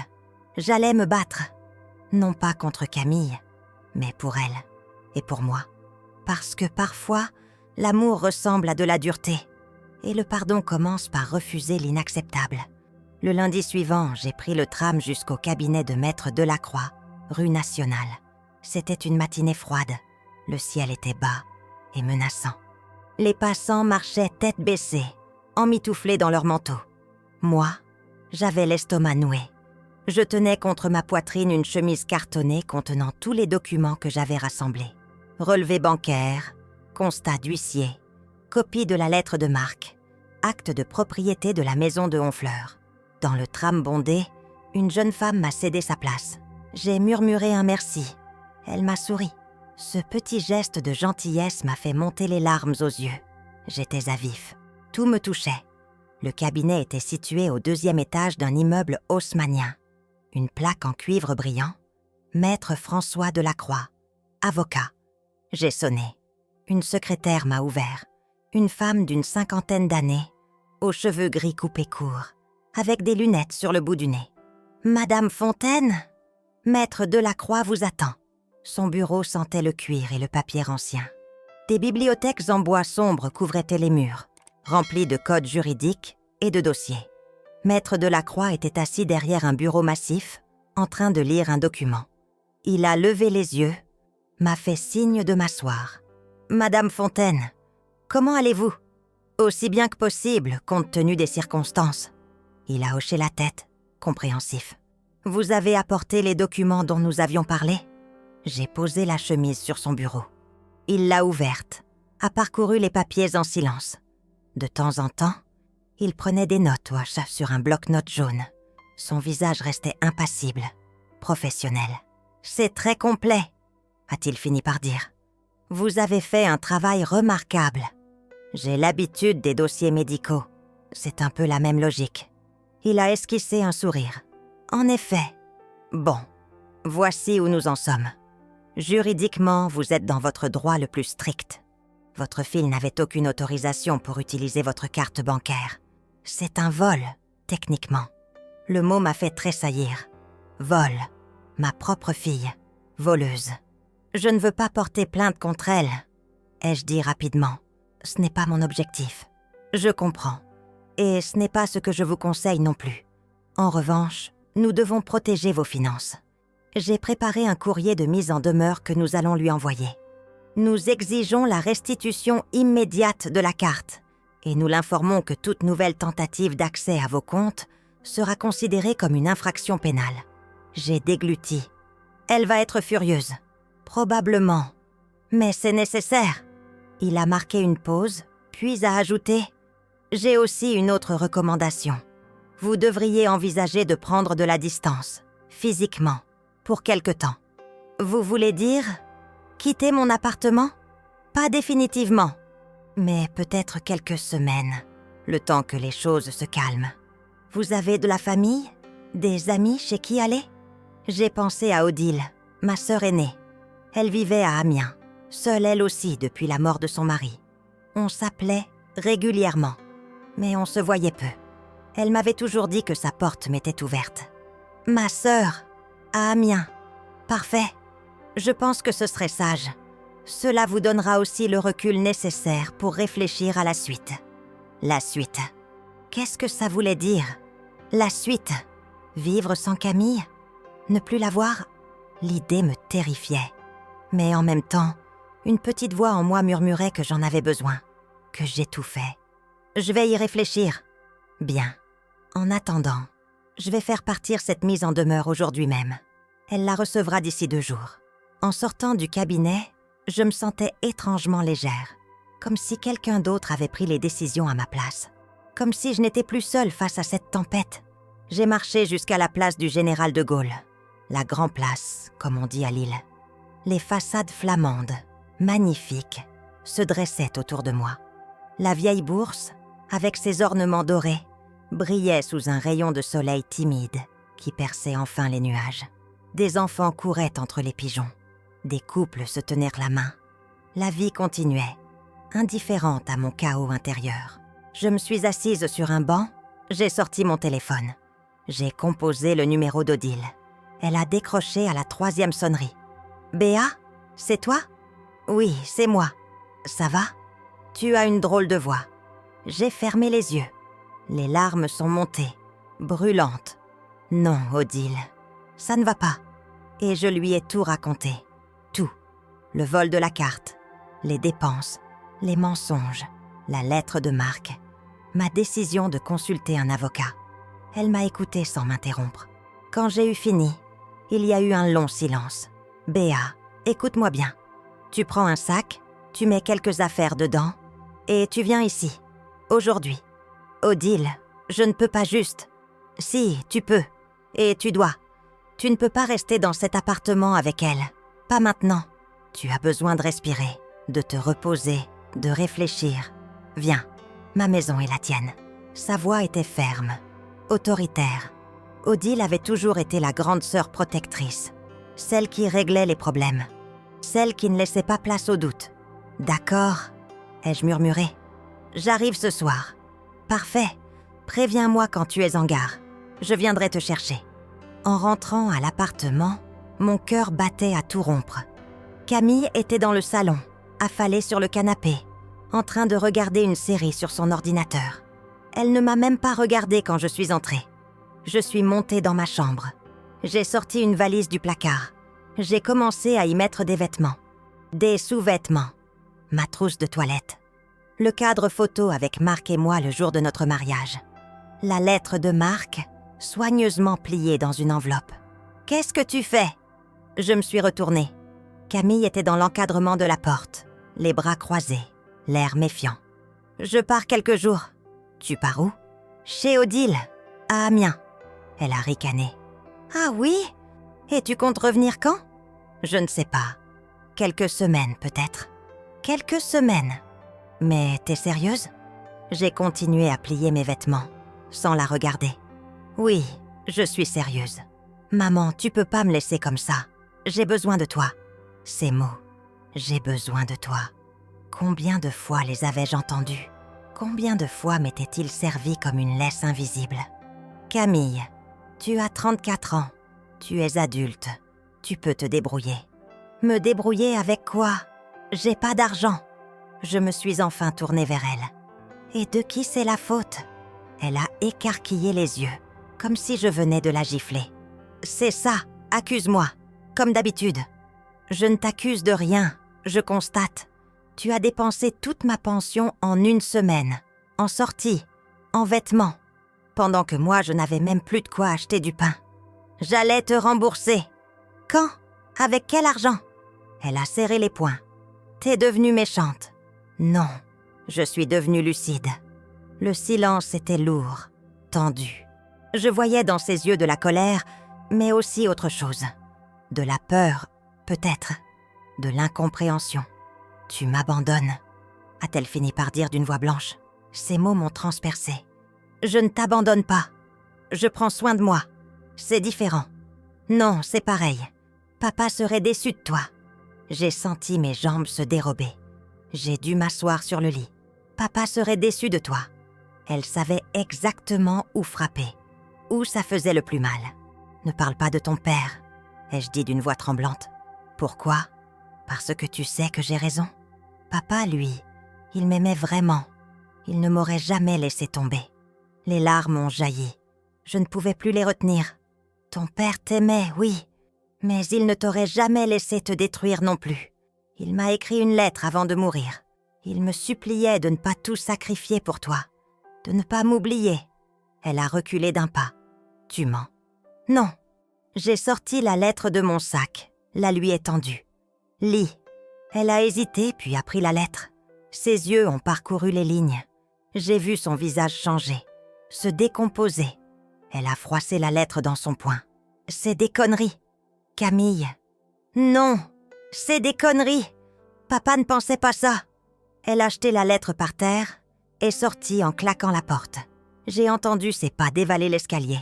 J'allais me battre. Non pas contre Camille, mais pour elle et pour moi. Parce que parfois, l'amour ressemble à de la dureté. Et le pardon commence par refuser l'inacceptable. Le lundi suivant, j'ai pris le tram jusqu'au cabinet de Maître Delacroix, rue Nationale. C'était une matinée froide. Le ciel était bas et menaçant. Les passants marchaient tête baissée, emmitouflés dans leurs manteaux. Moi, j'avais l'estomac noué. Je tenais contre ma poitrine une chemise cartonnée contenant tous les documents que j'avais rassemblés. Relevé bancaire, constat d'huissier, copie de la lettre de Marc, acte de propriété de la maison de Honfleur. Dans le tram bondé, une jeune femme m'a cédé sa place. J'ai murmuré un merci. Elle m'a souri. Ce petit geste de gentillesse m'a fait monter les larmes aux yeux. J'étais à vif. Tout me touchait. Le cabinet était situé au 2e étage d'un immeuble haussmannien. Une plaque en cuivre brillant. Maître François Delacroix, avocat. J'ai sonné. Une secrétaire m'a ouvert. Une femme d'une 50aine d'années, aux cheveux gris coupés courts, avec des lunettes sur le bout du nez. « Madame Fontaine, Maître Delacroix vous attend. » Son bureau sentait le cuir et le papier ancien. Des bibliothèques en bois sombre couvraient les murs, remplis de codes juridiques et de dossiers. Maître Delacroix était assis derrière un bureau massif, en train de lire un document. Il a levé les yeux, m'a fait signe de m'asseoir. « Madame Fontaine, comment allez-vous ? » « Aussi bien que possible, compte tenu des circonstances. » Il a hoché la tête, compréhensif. « Vous avez apporté les documents dont nous avions parlé ?» J'ai posé la chemise sur son bureau. Il l'a ouverte, a parcouru les papiers en silence. De temps en temps, il prenait des notes sur un bloc-notes jaune. Son visage restait impassible, professionnel. « C'est très complet », a-t-il fini par dire. « Vous avez fait un travail remarquable. J'ai l'habitude des dossiers médicaux. C'est un peu la même logique. » Il a esquissé un sourire. « En effet. Bon, voici où nous en sommes. Juridiquement, vous êtes dans votre droit le plus strict. Votre fille n'avait aucune autorisation pour utiliser votre carte bancaire. C'est un vol, techniquement. Le mot m'a fait tressaillir. Vol. Ma propre fille. Voleuse. Je ne veux pas porter plainte contre elle, ai-je dit rapidement. Ce n'est pas mon objectif. Je comprends. Et ce n'est pas ce que je vous conseille non plus. En revanche, nous devons protéger vos finances. J'ai préparé un courrier de mise en demeure que nous allons lui envoyer. Nous exigeons la restitution immédiate de la carte et nous l'informons que toute nouvelle tentative d'accès à vos comptes sera considérée comme une infraction pénale. J'ai dégluti. Elle va être furieuse. Probablement. Mais c'est nécessaire. Il a marqué une pause, puis a ajouté « J'ai aussi une autre recommandation. Vous devriez envisager de prendre de la distance, physiquement, pour quelque temps. Vous voulez dire quitter mon appartement? Pas définitivement, mais peut-être quelques semaines, le temps que les choses se calment. Vous avez de la famille? Des amis chez qui aller? J'ai pensé à Odile, ma sœur aînée. Elle vivait à Amiens, seule elle aussi depuis la mort de son mari. On s'appelait régulièrement, mais on se voyait peu. Elle m'avait toujours dit que sa porte m'était ouverte. Ma sœur, à Amiens. Parfait. Je pense que ce serait sage. Cela vous donnera aussi le recul nécessaire pour réfléchir à la suite. La suite. Qu'est-ce que ça voulait dire? La suite. Vivre sans Camille? Ne plus la voir? L'idée me terrifiait. Mais en même temps, une petite voix en moi murmurait que j'en avais besoin, que j'étouffais. Je vais y réfléchir. Bien. En attendant, je vais faire partir cette mise en demeure aujourd'hui même. Elle la recevra d'ici 2 jours. En sortant du cabinet, je me sentais étrangement légère, comme si quelqu'un d'autre avait pris les décisions à ma place, comme si je n'étais plus seule face à cette tempête. J'ai marché jusqu'à la place du Général de Gaulle, la Grand Place, comme on dit à Lille. Les façades flamandes, magnifiques, se dressaient autour de moi. La vieille bourse, avec ses ornements dorés, brillait sous un rayon de soleil timide qui perçait enfin les nuages. Des enfants couraient entre les pigeons. Des couples se tenèrent la main. La vie continuait, indifférente à mon chaos intérieur. Je me suis assise sur un banc, j'ai sorti mon téléphone. J'ai composé le numéro d'Odile. Elle a décroché à la 3e sonnerie. « Béa, c'est toi? »« Oui, c'est moi. Ça va? Tu as une drôle de voix. » J'ai fermé les yeux. Les larmes sont montées, brûlantes. « Non, Odile, ça ne va pas. » Et je lui ai tout raconté. Tout. Le vol de la carte, les dépenses, les mensonges, la lettre de Marc, ma décision de consulter un avocat. Elle m'a écoutée sans m'interrompre. Quand j'ai eu fini, il y a eu un long silence. « Béa, écoute-moi bien. Tu prends un sac, tu mets quelques affaires dedans, et tu viens ici, aujourd'hui. Odile, je ne peux pas juste. Si, tu peux, et tu dois. Tu ne peux pas rester dans cet appartement avec elle. Pas maintenant. Tu as besoin de respirer, de te reposer, de réfléchir. Viens, ma maison est la tienne. » Sa voix était ferme, autoritaire. Odile avait toujours été la grande sœur protectrice, celle qui réglait les problèmes, celle qui ne laissait pas place au doute. « D'accord, » ai-je murmuré. « J'arrive ce soir. »« Parfait. Préviens-moi quand tu es en gare. Je viendrai te chercher. » En rentrant à l'appartement, mon cœur battait à tout rompre. Camille était dans le salon, affalée sur le canapé, en train de regarder une série sur son ordinateur. Elle ne m'a même pas regardée quand je suis entrée. Je suis montée dans ma chambre. J'ai sorti une valise du placard. J'ai commencé à y mettre des vêtements, des sous-vêtements, ma trousse de toilette, le cadre photo avec Marc et moi le jour de notre mariage, la lettre de Marc, soigneusement pliée dans une enveloppe. « Qu'est-ce que tu fais ?» Je me suis retournée. Camille était dans l'encadrement de la porte, les bras croisés, l'air méfiant. « Je pars quelques jours. »« Tu pars où ?»« Chez Odile, à Amiens. » Elle a ricané. « Ah oui? Et tu comptes revenir quand ?»« Je ne sais pas. Quelques semaines peut-être. » « Quelques semaines. Mais t'es sérieuse ?» J'ai continué à plier mes vêtements, sans la regarder. « Oui, je suis sérieuse. Maman, tu peux pas me laisser comme ça. J'ai besoin de toi. » Ces mots, « j'ai besoin de toi », combien de fois les avais-je entendus? Combien de fois m'étaient-ils servis comme une laisse invisible? « Camille, tu as 34 ans. Tu es adulte. Tu peux te débrouiller. » Me débrouiller avec quoi? J'ai pas d'argent. Je me suis enfin tournée vers elle. Et de qui c'est la faute? Elle a écarquillé les yeux, comme si je venais de la gifler. C'est ça, accuse-moi, comme d'habitude. Je ne t'accuse de rien, je constate. Tu as dépensé toute ma pension en 1 semaine, en sorties, en vêtements, pendant que moi je n'avais même plus de quoi acheter du pain. J'allais te rembourser. Quand? Avec quel argent? Elle a serré les poings. T'es devenue méchante. Non, je suis devenue lucide. Le silence était lourd, tendu. Je voyais dans ses yeux de la colère, mais aussi autre chose. De la peur, peut-être. De l'incompréhension. « Tu m'abandonnes », a-t-elle fini par dire d'une voix blanche. Ces mots m'ont transpercée. « Je ne t'abandonne pas. Je prends soin de moi. C'est différent. Non, c'est pareil. Papa serait déçu de toi. » J'ai senti mes jambes se dérober. J'ai dû m'asseoir sur le lit. Papa serait déçu de toi. Elle savait exactement où frapper, où ça faisait le plus mal. Ne parle pas de ton père, ai-je dit d'une voix tremblante. Pourquoi? Parce que tu sais que j'ai raison. Papa, lui, il m'aimait vraiment. Il ne m'aurait jamais laissé tomber. Les larmes ont jailli. Je ne pouvais plus les retenir. Ton père t'aimait, oui. Mais il ne t'aurait jamais laissé te détruire non plus. Il m'a écrit une lettre avant de mourir. Il me suppliait de ne pas tout sacrifier pour toi, de ne pas m'oublier. Elle a reculé d'un pas. Tu mens. Non. J'ai sorti la lettre de mon sac, la lui ai tendue. Lis. Elle a hésité puis a pris la lettre. Ses yeux ont parcouru les lignes. J'ai vu son visage changer, se décomposer. Elle a froissé la lettre dans son poing. C'est des conneries. Camille. Non, c'est des conneries. Papa ne pensait pas ça. Elle a jeté la lettre par terre et sortit en claquant la porte. J'ai entendu ses pas dévaler l'escalier,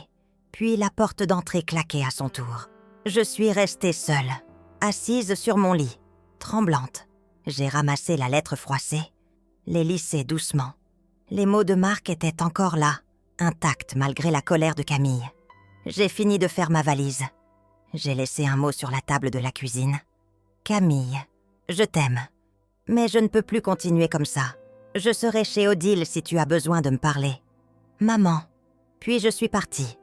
puis la porte d'entrée claquer à son tour. Je suis restée seule, assise sur mon lit, tremblante. J'ai ramassé la lettre froissée, les lissé doucement. Les mots de Marc étaient encore là, intacts malgré la colère de Camille. J'ai fini de faire ma valise. J'ai laissé un mot sur la table de la cuisine. « Camille, je t'aime. Mais je ne peux plus continuer comme ça. Je serai chez Odile si tu as besoin de me parler. Maman. » Puis je suis partie.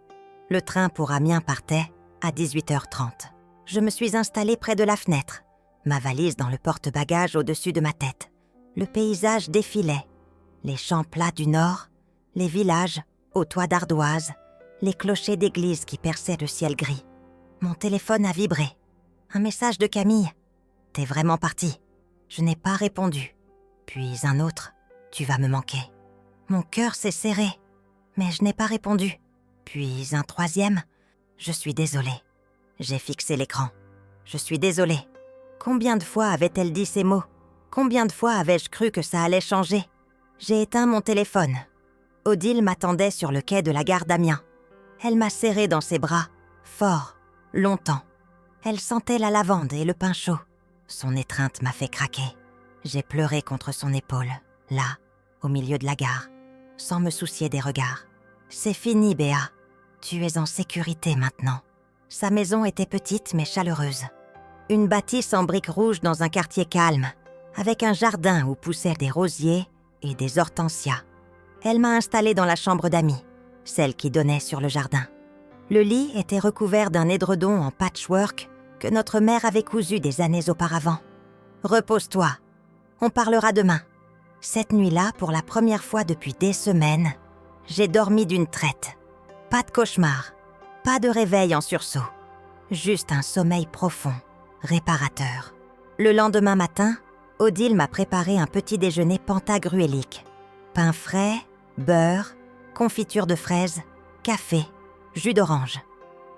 Le train pour Amiens partait à 18h30. Je me suis installée près de la fenêtre, ma valise dans le porte-bagages au-dessus de ma tête. Le paysage défilait. Les champs plats du nord, les villages aux toits d'ardoise, les clochers d'église qui perçaient le ciel gris. Mon téléphone a vibré. Un message de Camille. « T'es vraiment partie. » Je n'ai pas répondu. Puis un autre. « Tu vas me manquer. » Mon cœur s'est serré, mais je n'ai pas répondu. Puis un troisième. « Je suis désolée. » J'ai fixé l'écran. « Je suis désolée. » Combien de fois avait-elle dit ces mots? Combien de fois avais-je cru que ça allait changer? J'ai éteint mon téléphone. Odile m'attendait sur le quai de la gare d'Amiens. Elle m'a serrée dans ses bras, fort. Longtemps. Elle sentait la lavande et le pain chaud. Son étreinte m'a fait craquer. J'ai pleuré contre son épaule, là, au milieu de la gare, sans me soucier des regards. C'est fini, Béa. Tu es en sécurité maintenant. Sa maison était petite mais chaleureuse. Une bâtisse en briques rouges dans un quartier calme, avec un jardin où poussaient des rosiers et des hortensias. Elle m'a installée dans la chambre d'amis, celle qui donnait sur le jardin. Le lit était recouvert d'un édredon en patchwork que notre mère avait cousu des années auparavant. « Repose-toi. On parlera demain. » Cette nuit-là, pour la première fois depuis des semaines, j'ai dormi d'une traite. Pas de cauchemar, pas de réveil en sursaut. Juste un sommeil profond, réparateur. Le lendemain matin, Odile m'a préparé un petit déjeuner pantagruélique. Pain frais, beurre, confiture de fraises, café. jus d'orange.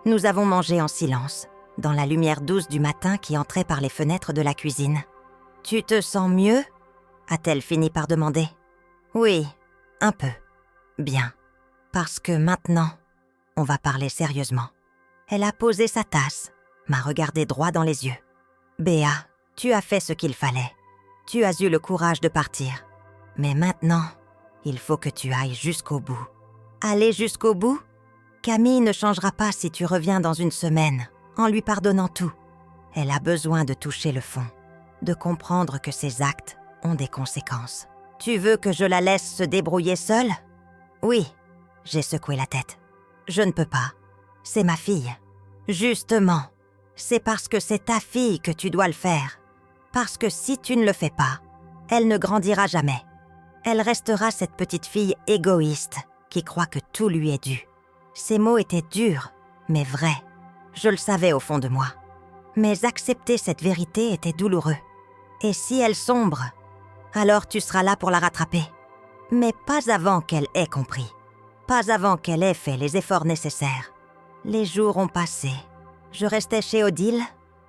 Nous avons mangé en silence, dans la lumière douce du matin qui entrait par les fenêtres de la cuisine. « Tu te sens mieux ?» a-t-elle fini par demander. « Oui, un peu. Bien. Parce que maintenant, on va parler sérieusement. » Elle a posé sa tasse, m'a regardé droit dans les yeux. « Béa, tu as fait ce qu'il fallait. Tu as eu le courage de partir. Mais maintenant, il faut que tu ailles jusqu'au bout. » Aller jusqu'au bout ? Camille ne changera pas si tu reviens dans une semaine, en lui pardonnant tout. Elle a besoin de toucher le fond, de comprendre que ses actes ont des conséquences. Tu veux que je la laisse se débrouiller seule ? Oui, j'ai secoué la tête. Je ne peux pas. C'est ma fille. Justement, c'est parce que c'est ta fille que tu dois le faire. Parce que si tu ne le fais pas, elle ne grandira jamais. Elle restera cette petite fille égoïste qui croit que tout lui est dû. Ces mots étaient durs, mais vrais. Je le savais au fond de moi. Mais accepter cette vérité était douloureux. Et si elle sombre, alors tu seras là pour la rattraper. Mais pas avant qu'elle ait compris. Pas avant qu'elle ait fait les efforts nécessaires. Les jours ont passé. Je restais chez Odile,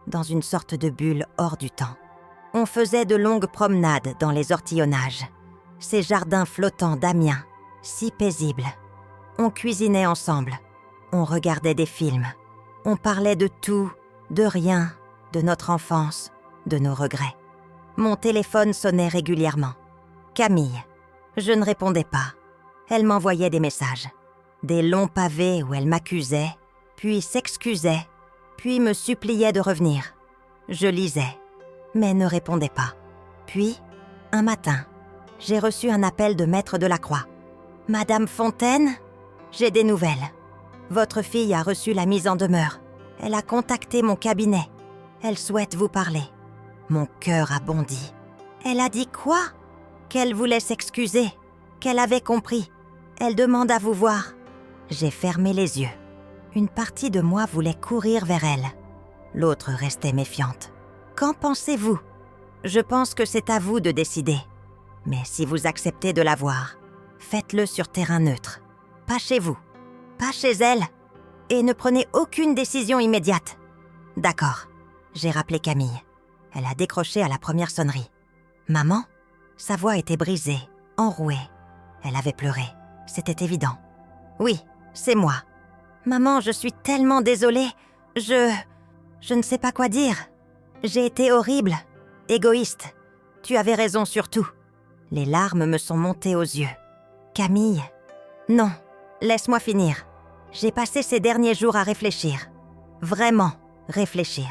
dans une sorte de bulle hors du temps. On faisait de longues promenades dans les ortillonnages. Ces jardins flottants d'Amiens, si paisibles. On cuisinait ensemble. On regardait des films. On parlait de tout, de rien, de notre enfance, de nos regrets. Mon téléphone sonnait régulièrement. Camille. Je ne répondais pas. Elle m'envoyait des messages. Des longs pavés où elle m'accusait, puis s'excusait, puis me suppliait de revenir. Je lisais, mais ne répondais pas. Puis, un matin, j'ai reçu un appel de Maître Delacroix. « Madame Fontaine, j'ai des nouvelles. Votre fille a reçu la mise en demeure. Elle a contacté mon cabinet. Elle souhaite vous parler. » Mon cœur a bondi. Elle a dit quoi ? Qu'elle voulait s'excuser, qu'elle avait compris. Elle demande à vous voir. J'ai fermé les yeux. Une partie de moi voulait courir vers elle. L'autre restait méfiante. Qu'en pensez-vous ? Je pense que c'est à vous de décider. Mais si vous acceptez de la voir, faites-le sur terrain neutre. Pas chez vous, pas chez elle. Et ne prenez aucune décision immédiate. D'accord, j'ai rappelé Camille. Elle a décroché à la première sonnerie. Maman ? Sa voix était brisée, enrouée. Elle avait pleuré, c'était évident. Oui, c'est moi. Maman, je suis tellement désolée. Je ne sais pas quoi dire. J'ai été horrible, égoïste. Tu avais raison sur tout. Les larmes me sont montées aux yeux. Camille, non, laisse-moi finir. J'ai passé ces derniers jours à réfléchir. Vraiment réfléchir.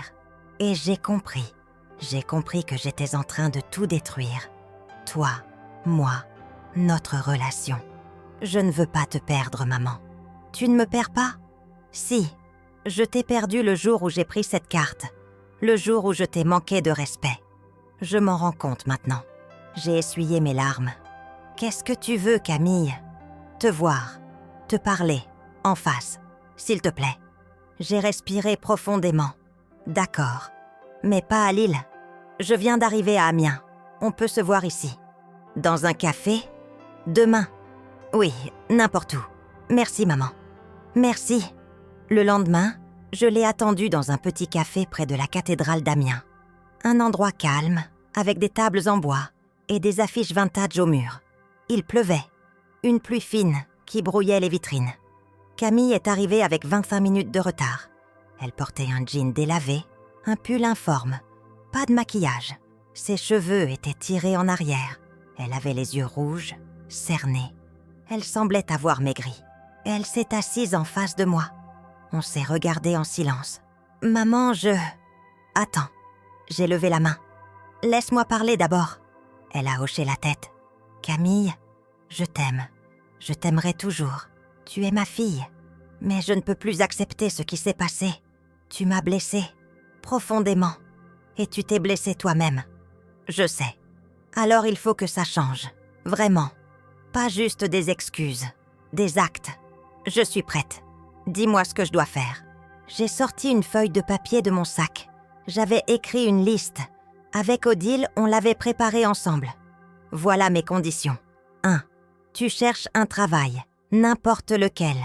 Et j'ai compris. J'ai compris que j'étais en train de tout détruire. Toi, moi, notre relation. Je ne veux pas te perdre, maman. Tu ne me perds pas ? Si, je t'ai perdu le jour où j'ai pris cette carte. Le jour où je t'ai manqué de respect. Je m'en rends compte maintenant. J'ai essuyé mes larmes. Qu'est-ce que tu veux, Camille ? Te voir, te parler, en face, s'il te plaît. J'ai respiré profondément. D'accord, mais pas à Lille. Je viens d'arriver à Amiens. On peut se voir ici. Dans un café ? Demain. Oui, n'importe où. Merci, maman. Merci. Le lendemain, je l'ai attendue dans un petit café près de la cathédrale d'Amiens. Un endroit calme, avec des tables en bois et des affiches vintage au mur. Il pleuvait. Une pluie fine qui brouillait les vitrines. Camille est arrivée avec 25 minutes de retard. Elle portait un jean délavé, un pull informe, pas de maquillage. Ses cheveux étaient tirés en arrière. Elle avait les yeux rouges, cernés. Elle semblait avoir maigri. Elle s'est assise en face de moi. On s'est regardé en silence. « Maman, Attends. » J'ai levé la main. « Laisse-moi parler d'abord. » Elle a hoché la tête. « Camille, je t'aime. Je t'aimerai toujours. Tu es ma fille. Mais je ne peux plus accepter ce qui s'est passé. Tu m'as blessée, profondément. Et tu t'es blessée toi-même. Je sais. Alors il faut que ça change. Vraiment. Pas juste des excuses. Des actes. Je suis prête. Dis-moi ce que je dois faire. » J'ai sorti une feuille de papier de mon sac. J'avais écrit une liste. Avec Odile, on l'avait préparée ensemble. Voilà mes conditions. 1. Tu cherches un travail, n'importe lequel.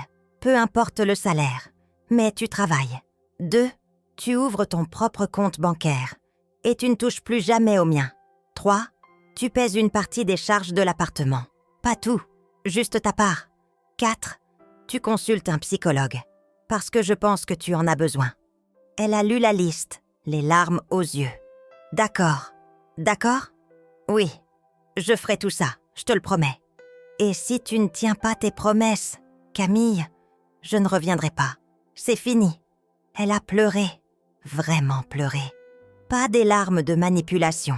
peu importe le salaire, mais tu travailles. 2. Tu ouvres ton propre compte bancaire et tu ne touches plus jamais au mien. 3. Tu paies une partie des charges de l'appartement. Pas tout, juste ta part. 4. Tu consultes un psychologue, parce que je pense que tu en as besoin. Elle a lu la liste, les larmes aux yeux. D'accord. D'accord? Oui, je ferai tout ça, je te le promets. Et si tu ne tiens pas tes promesses, Camille, je ne reviendrai pas. C'est fini. Elle a pleuré, vraiment pleuré. Pas des larmes de manipulation,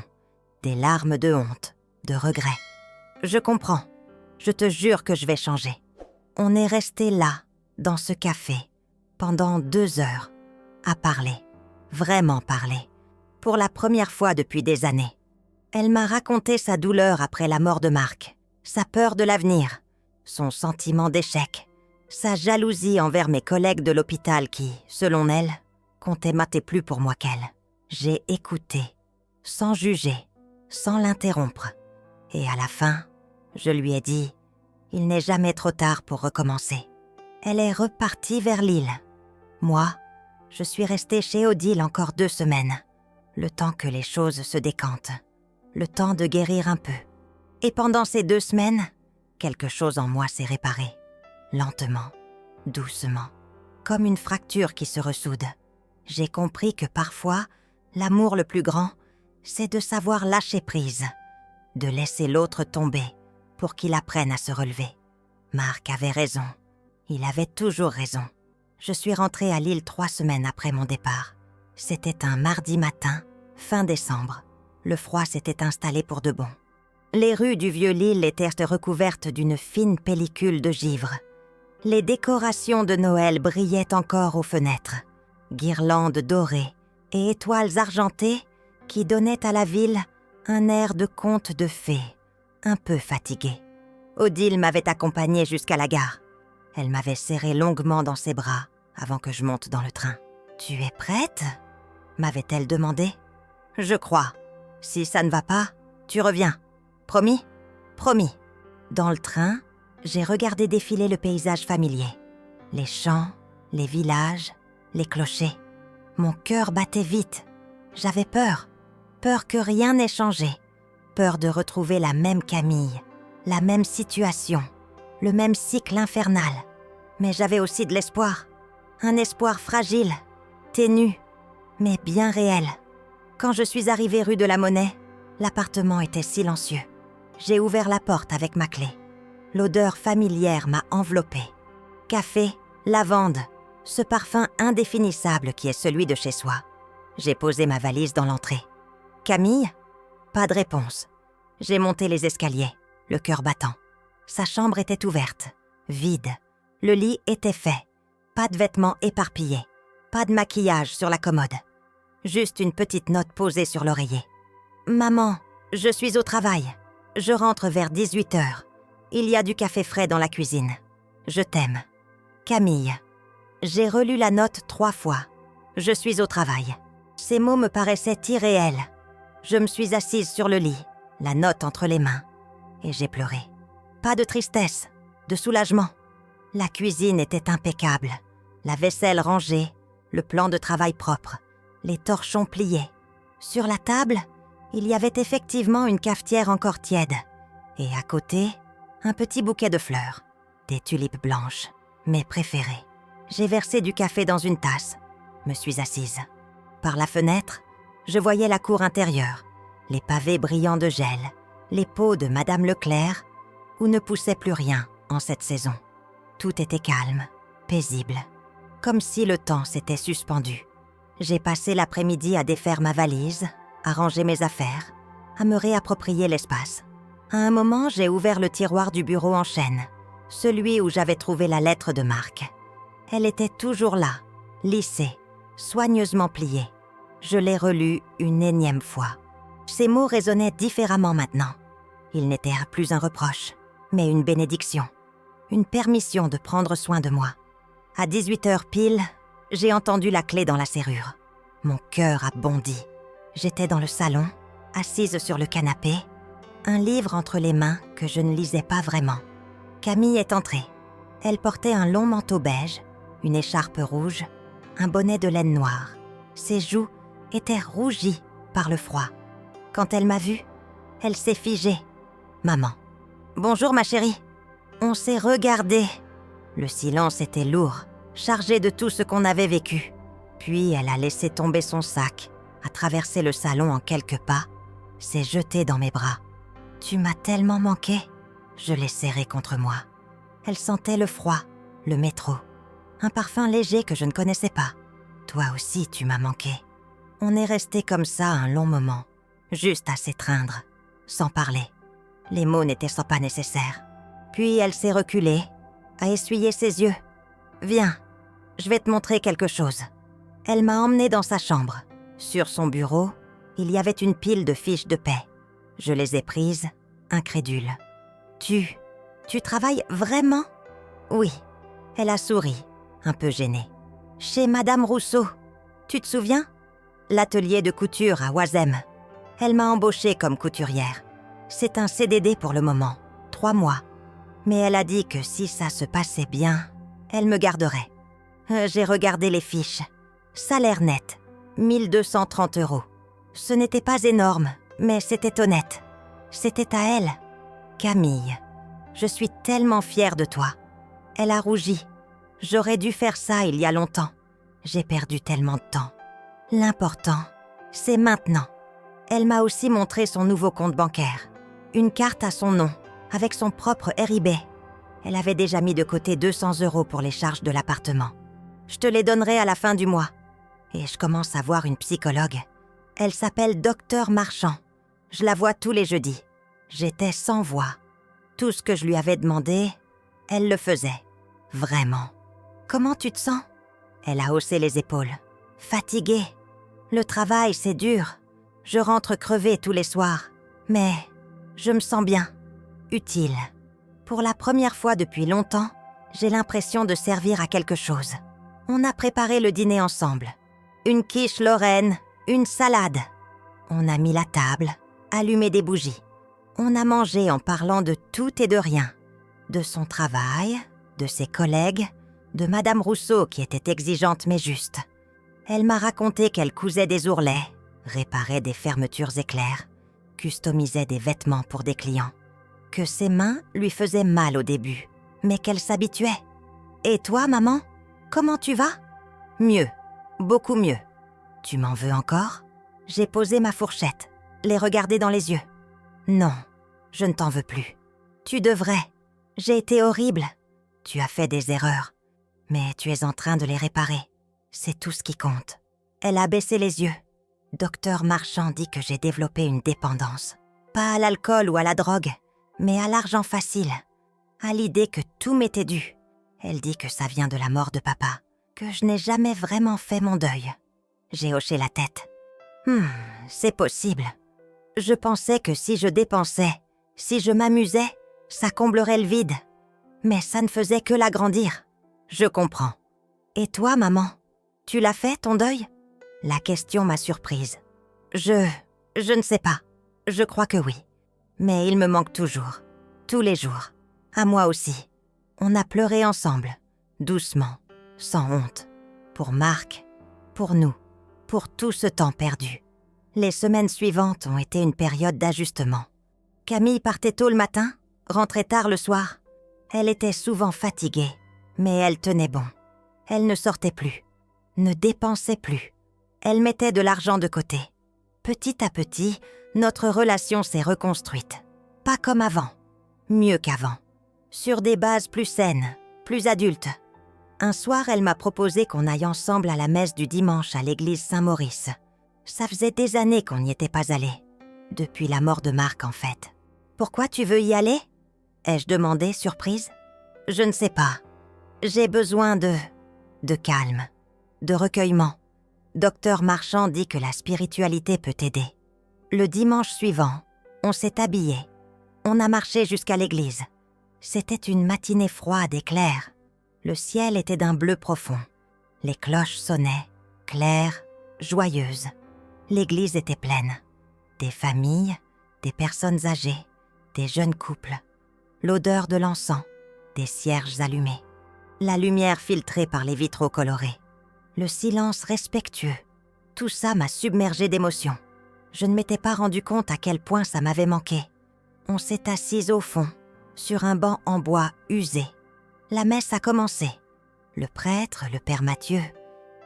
des larmes de honte, de regret. Je comprends. Je te jure que je vais changer. On est resté là, dans ce café, pendant 2 heures, à parler, vraiment parler, pour la première fois depuis des années. Elle m'a raconté sa douleur après la mort de Marc, sa peur de l'avenir, son sentiment d'échec, sa jalousie envers mes collègues de l'hôpital qui, selon elle, comptaient mater plus pour moi qu'elle. J'ai écouté, sans juger, sans l'interrompre. Et à la fin, je lui ai dit « Il n'est jamais trop tard pour recommencer ». Elle est repartie vers Lille. Moi, je suis restée chez Odile encore 2 semaines, le temps que les choses se décantent, le temps de guérir un peu. Et pendant ces 2 semaines, quelque chose en moi s'est réparé, lentement, doucement, comme une fracture qui se ressoude. J'ai compris que parfois, l'amour le plus grand, c'est de savoir lâcher prise, de laisser l'autre tomber pour qu'il apprenne à se relever. Marc avait raison. Il avait toujours raison. Je suis rentrée à Lille 3 semaines après mon départ. C'était un mardi matin, fin décembre. Le froid s'était installé pour de bon. Les rues du vieux Lille étaient recouvertes d'une fine pellicule de givre. Les décorations de Noël brillaient encore aux fenêtres. Guirlandes dorées et étoiles argentées qui donnaient à la ville un air de conte de fées, un peu fatigué. Odile m'avait accompagnée jusqu'à la gare. Elle m'avait serré longuement dans ses bras avant que je monte dans le train. « Tu es prête ?» m'avait-elle demandé. « Je crois. Si ça ne va pas, tu reviens. Promis ? Promis. » Dans le train, j'ai regardé défiler le paysage familier. Les champs, les villages, les clochers. Mon cœur battait vite. J'avais peur. Peur que rien n'ait changé. Peur de retrouver la même Camille, la même situation, le même cycle infernal. Mais j'avais aussi de l'espoir. Un espoir fragile, ténu, mais bien réel. Quand je suis arrivée rue de la Monnaie, l'appartement était silencieux. J'ai ouvert la porte avec ma clé. L'odeur familière m'a enveloppée. Café, lavande, ce parfum indéfinissable qui est celui de chez soi. J'ai posé ma valise dans l'entrée. Camille ? Pas de réponse. J'ai monté les escaliers, le cœur battant. Sa chambre était ouverte, vide. Le lit était fait. Pas de vêtements éparpillés. Pas de maquillage sur la commode. Juste une petite note posée sur l'oreiller. « Maman, je suis au travail. Je rentre vers 18h. Il y a du café frais dans la cuisine. Je t'aime. Camille. » J'ai relu la note 3 fois. « Je suis au travail. » Ces mots me paraissaient irréels. Je me suis assise sur le lit, la note entre les mains, et j'ai pleuré. Pas de tristesse, de soulagement. La cuisine était impeccable, la vaisselle rangée, le plan de travail propre, les torchons pliés. Sur la table, il y avait effectivement une cafetière encore tiède, et à côté, un petit bouquet de fleurs, des tulipes blanches, mes préférées. J'ai versé du café dans une tasse, me suis assise. Par la fenêtre, je voyais la cour intérieure, les pavés brillants de gel, les pots de Madame Leclerc, où ne poussait plus rien en cette saison. Tout était calme, paisible, comme si le temps s'était suspendu. J'ai passé l'après-midi à défaire ma valise, à ranger mes affaires, à me réapproprier l'espace. À un moment, j'ai ouvert le tiroir du bureau en chêne, celui où j'avais trouvé la lettre de Marc. Elle était toujours là, lissée, soigneusement pliée. Je l'ai relue une énième fois. Ces mots résonnaient différemment maintenant. Ils n'étaient plus un reproche, mais une bénédiction. Une permission de prendre soin de moi. À 18h pile, j'ai entendu la clé dans la serrure. Mon cœur a bondi. J'étais dans le salon, assise sur le canapé, un livre entre les mains que je ne lisais pas vraiment. Camille est entrée. Elle portait un long manteau beige, une écharpe rouge, un bonnet de laine noire. Ses joues étaient rougies par le froid. Quand elle m'a vue, elle s'est figée. « Maman. »« Bonjour ma chérie. » On s'est regardé. Le silence était lourd, chargé de tout ce qu'on avait vécu. Puis elle a laissé tomber son sac, a traversé le salon en quelques pas, s'est jetée dans mes bras. « Tu m'as tellement manqué. » Je l'ai serrée contre moi. Elle sentait le froid, le métro, un parfum léger que je ne connaissais pas. Toi aussi, tu m'as manqué. On est resté comme ça un long moment, juste à s'étreindre, sans parler. Les mots n'étaient pas nécessaires. Puis elle s'est reculée, a essuyé ses yeux. « Viens, je vais te montrer quelque chose. » Elle m'a emmenée dans sa chambre. Sur son bureau, il y avait une pile de fiches de paie. Je les ai prises, incrédule. « Tu travailles vraiment ?» « Oui. » Elle a souri, un peu gênée. « Chez Madame Rousseau. Tu te souviens ? L'atelier de couture à Oisem. Elle m'a embauchée comme couturière. C'est un CDD pour le moment, 3 mois. Mais elle a dit que si ça se passait bien, elle me garderait. J'ai regardé les fiches. Salaire net, 1230 €. Ce n'était pas énorme, mais c'était honnête. C'était à elle. « Camille, je suis tellement fière de toi. » Elle a rougi. « J'aurais dû faire ça il y a longtemps. J'ai perdu tellement de temps. L'important, c'est maintenant. » Elle m'a aussi montré son nouveau compte bancaire. Une carte à son nom, avec son propre RIB. Elle avait déjà mis de côté 200 € pour les charges de l'appartement. « Je te les donnerai à la fin du mois. » Et je commence à voir une psychologue. Elle s'appelle Docteur Marchand. Je la vois tous les jeudis. J'étais sans voix. Tout ce que je lui avais demandé, elle le faisait. Vraiment. « Comment tu te sens ?» Elle a haussé les épaules. « Fatiguée. Le travail, c'est dur. Je rentre crevée tous les soirs. Mais je me sens bien. Utile. Pour la première fois depuis longtemps, j'ai l'impression de servir à quelque chose. On a préparé le dîner ensemble. Une quiche lorraine, une salade. On a mis la table, allumé des bougies. On a mangé en parlant de tout et de rien. De son travail, de ses collègues, de Madame Rousseau qui était exigeante mais juste. Elle m'a raconté qu'elle cousait des ourlets, réparait des fermetures éclairs, customisait des vêtements pour des clients. Que ses mains lui faisaient mal au début, mais qu'elle s'habituait. « Et toi, maman, comment tu vas ?»« Mieux, beaucoup mieux. »« Tu m'en veux encore ?» J'ai posé ma fourchette, les regardé dans les yeux. « Non, je ne t'en veux plus. Tu devrais. J'ai été horrible. Tu as fait des erreurs, mais tu es en train de les réparer. C'est tout ce qui compte. » Elle a baissé les yeux. Docteur Marchand dit que j'ai développé une dépendance. Pas à l'alcool ou à la drogue, mais à l'argent facile. À l'idée que tout m'était dû. Elle dit que ça vient de la mort de papa, que je n'ai jamais vraiment fait mon deuil. J'ai hoché la tête. C'est possible. Je pensais que si je dépensais, si je m'amusais, ça comblerait le vide. Mais ça ne faisait que l'agrandir. Je comprends. Et toi, maman, tu l'as fait, ton deuil ? La question m'a surprise. Je ne sais pas. Je crois que oui. Mais il me manque toujours. Tous les jours. À moi aussi. On a pleuré ensemble. Doucement. Sans honte. Pour Marc. Pour nous. Pour tout ce temps perdu. Les semaines suivantes ont été une période d'ajustement. Camille partait tôt le matin, rentrait tard le soir. Elle était souvent fatiguée, mais elle tenait bon. Elle ne sortait plus, ne dépensait plus. Elle mettait de l'argent de côté. Petit à petit, notre relation s'est reconstruite. Pas comme avant, mieux qu'avant. Sur des bases plus saines, plus adultes. Un soir, elle m'a proposé qu'on aille ensemble à la messe du dimanche à l'église Saint-Maurice. Ça faisait des années qu'on n'y était pas allé. Depuis la mort de Marc, en fait. « Pourquoi tu veux y aller ?» ai-je demandé, surprise. « Je ne sais pas. J'ai besoin de calme, de recueillement. Docteur Marchand dit que la spiritualité peut aider. » Le dimanche suivant, on s'est habillés. On a marché jusqu'à l'église. C'était une matinée froide et claire. Le ciel était d'un bleu profond. Les cloches sonnaient, claires, joyeuses. L'église était pleine. Des familles, des personnes âgées, des jeunes couples. L'odeur de l'encens, des cierges allumés. la lumière filtrée par les vitraux colorés, le silence respectueux. Tout ça m'a submergée d'émotions. Je ne m'étais pas rendu compte à quel point ça m'avait manqué. On s'est assis au fond, sur un banc en bois usé. La messe a commencé. Le prêtre, le père Mathieu,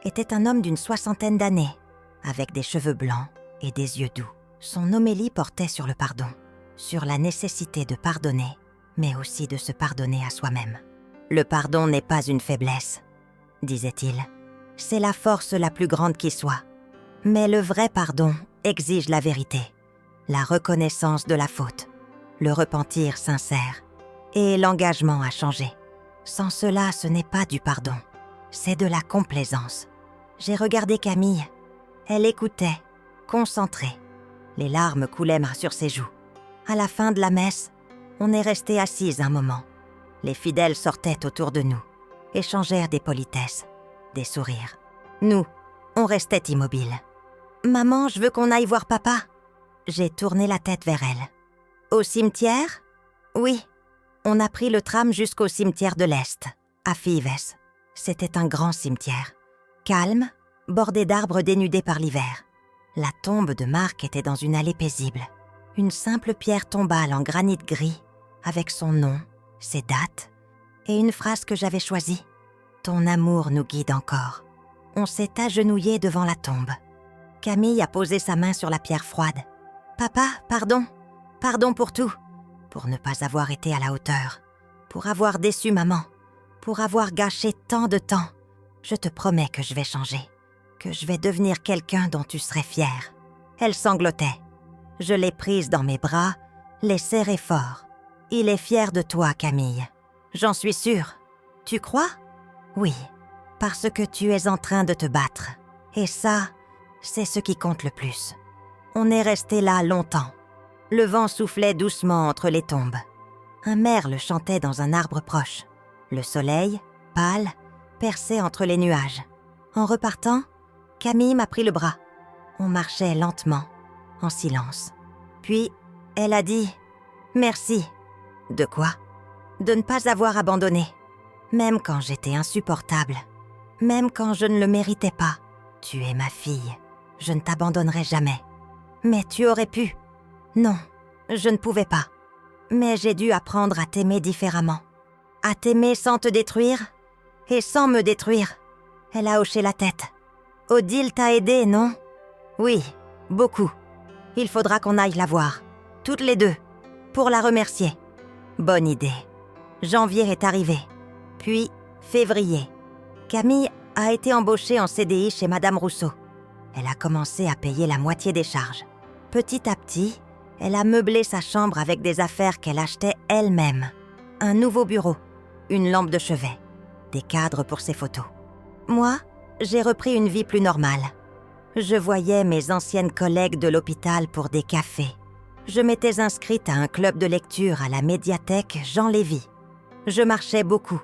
était un homme d'une 60aine d'années, avec des cheveux blancs et des yeux doux. Son homélie portait sur le pardon, sur la nécessité de pardonner, mais aussi de se pardonner à soi-même. « Le pardon n'est pas une faiblesse, » disait-il. « C'est la force la plus grande qui soit. Mais le vrai pardon exige la vérité, la reconnaissance de la faute, le repentir sincère et l'engagement à changer. Sans cela, ce n'est pas du pardon, c'est de la complaisance. » J'ai regardé Camille. Elle écoutait, concentrée. Les larmes coulaient sur ses joues. À la fin de la messe, on est resté assises un moment. Les fidèles sortaient autour de nous, échangèrent des politesses, des sourires. Nous, on restait immobiles. « Maman, je veux qu'on aille voir papa. » J'ai tourné la tête vers elle. « Au cimetière ? » « Oui. » On a pris le tram jusqu'au cimetière de l'Est, à Fives. C'était un grand cimetière, calme, bordé d'arbres dénudés par l'hiver. La tombe de Marc était dans une allée paisible. Une simple pierre tombale en granit gris, avec son nom, ses dates, et une phrase que j'avais choisie. « Ton amour nous guide encore. » On s'est agenouillés devant la tombe. Camille a posé sa main sur la pierre froide. « Papa, pardon. Pardon pour tout. Pour ne pas avoir été à la hauteur. Pour avoir déçu maman. Pour avoir gâché tant de temps. Je te promets que je vais changer. Que je vais devenir quelqu'un dont tu serais fière. » Elle sanglotait. Je l'ai prise dans mes bras, l'ai serrée fort. « Il est fier de toi, Camille. J'en suis sûre. Tu crois ? Oui, parce que tu es en train de te battre. Et ça, c'est ce qui compte le plus. » On est resté là longtemps. Le vent soufflait doucement entre les tombes. Un merle chantait dans un arbre proche. Le soleil, pâle, perçait entre les nuages. En repartant, Camille m'a pris le bras. On marchait lentement, en silence. Puis, elle a dit « Merci. » De quoi ? De ne pas avoir abandonné. Même quand j'étais insupportable. Même quand je ne le méritais pas. Tu es ma fille. Je ne t'abandonnerai jamais. Mais tu aurais pu. Non, je ne pouvais pas. Mais j'ai dû apprendre à t'aimer différemment. À t'aimer sans te détruire et sans me détruire. Elle a hoché la tête. Odile t'a aidé, non ? Oui, beaucoup. Il faudra qu'on aille la voir. Toutes les deux. Pour la remercier. Bonne idée. Janvier est arrivé. Puis, février. Camille a été embauchée en CDI chez Madame Rousseau. Elle a commencé à payer la moitié des charges. Petit à petit, elle a meublé sa chambre avec des affaires qu'elle achetait elle-même. Un nouveau bureau, une lampe de chevet, des cadres pour ses photos. Moi, j'ai repris une vie plus normale. Je voyais mes anciennes collègues de l'hôpital pour des cafés. Je m'étais inscrite à un club de lecture à la médiathèque Jean Lévy. Je marchais beaucoup.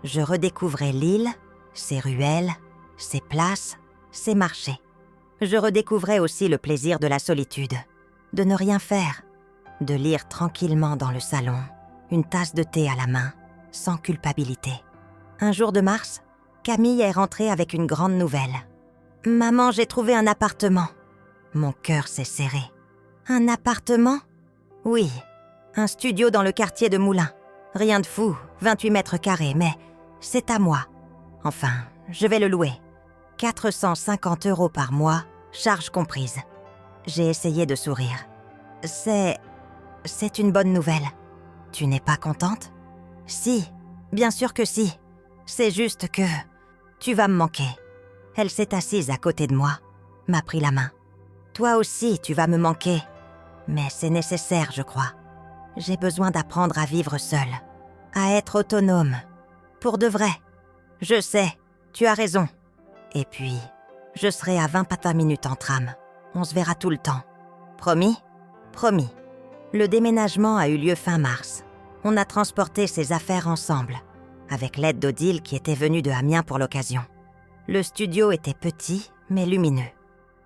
Je redécouvrais l'île, ses ruelles, ses places, ses marchés. Je redécouvrais aussi le plaisir de la solitude, de ne rien faire, de lire tranquillement dans le salon, une tasse de thé à la main, sans culpabilité. Un jour de mars, Camille est rentrée avec une grande nouvelle. « Maman, j'ai trouvé un appartement. » Mon cœur s'est serré. « Un appartement ? » Oui, un studio dans le quartier de Moulins. Rien de fou, 28 mètres carrés, mais c'est à moi. Enfin, je vais le louer. 450 € par mois, charges comprises. J'ai essayé de sourire. C'est une bonne nouvelle. Tu n'es pas contente ? Si, bien sûr que si. C'est juste que tu vas me manquer. Elle s'est assise à côté de moi, m'a pris la main. Toi aussi, tu vas me manquer. Mais c'est nécessaire, je crois. J'ai besoin d'apprendre à vivre seule, à être autonome. Pour de vrai. Je sais, tu as raison. Et puis, je serai à 20 minutes en tram. On se verra tout le temps. Promis ? Promis. Le déménagement a eu lieu fin mars. On a transporté ses affaires ensemble, avec l'aide d'Odile qui était venue de Amiens pour l'occasion. Le studio était petit, mais lumineux.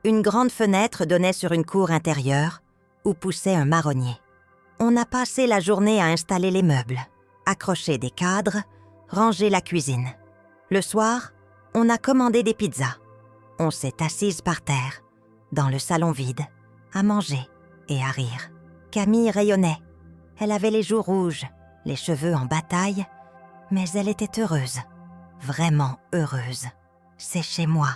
Une grande fenêtre donnait sur une cour intérieure où poussait un marronnier. On a passé la journée à installer les meubles, accrocher des cadres, ranger la cuisine. Le soir, on a commandé des pizzas. On s'est assise par terre, dans le salon vide, à manger et à rire. Camille rayonnait. Elle avait les joues rouges, les cheveux en bataille, mais elle était heureuse, vraiment heureuse. « C'est chez moi »,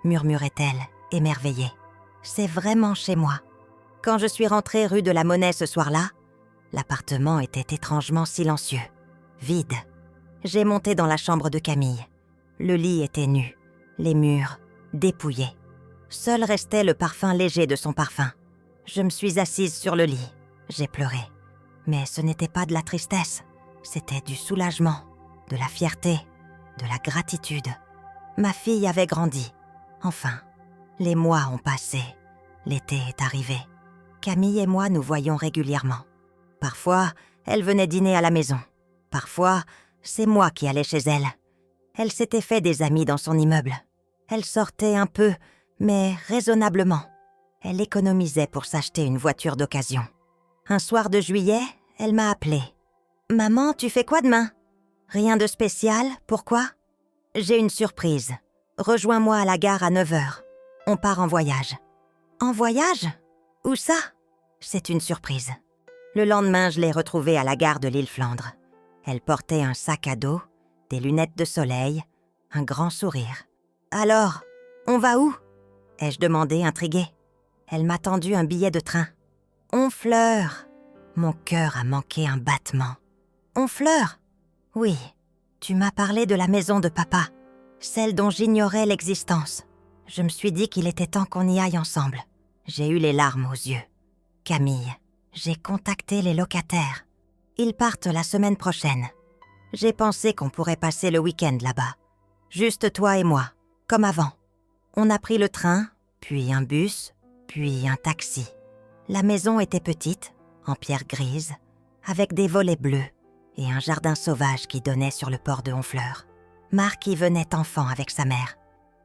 murmurait-elle, émerveillée. « C'est vraiment chez moi. » Quand je suis rentrée rue de la Monnaie ce soir-là, l'appartement était étrangement silencieux, vide. J'ai monté dans la chambre de Camille. Le lit était nu, les murs dépouillés. Seul restait le parfum léger de son parfum. Je me suis assise sur le lit. J'ai pleuré. Mais ce n'était pas de la tristesse, c'était du soulagement, de la fierté, de la gratitude. Ma fille avait grandi. Enfin, les mois ont passé. L'été est arrivé. Camille et moi nous voyons régulièrement. Parfois, elle venait dîner à la maison. Parfois, c'est moi qui allais chez elle. Elle s'était fait des amis dans son immeuble. Elle sortait un peu, mais raisonnablement. Elle économisait pour s'acheter une voiture d'occasion. Un soir de juillet, elle m'a appelée. « Maman, tu fais quoi demain ? » « Rien de spécial, pourquoi ? » « J'ai une surprise. Rejoins-moi à la gare à 9h. On part en voyage. »« En voyage ? Où ça ? » « C'est une surprise. » Le lendemain, je l'ai retrouvée à la gare de l'île Flandre. Elle portait un sac à dos, des lunettes de soleil, un grand sourire. « Alors, on va où ?» ai-je demandé, intriguée. Elle m'a tendu un billet de train. « Honfleur !» Mon cœur a manqué un battement. « Honfleur ?» Oui, tu m'as parlé de la maison de papa, celle dont j'ignorais l'existence. Je me suis dit qu'il était temps qu'on y aille ensemble. J'ai eu les larmes aux yeux. Camille, j'ai contacté les locataires. Ils partent la semaine prochaine. J'ai pensé qu'on pourrait passer le week-end là-bas. Juste toi et moi, comme avant. On a pris le train, puis un bus, puis un taxi. La maison était petite, en pierre grise, avec des volets bleus et un jardin sauvage qui donnait sur le port de Honfleur. Marc y venait enfant avec sa mère.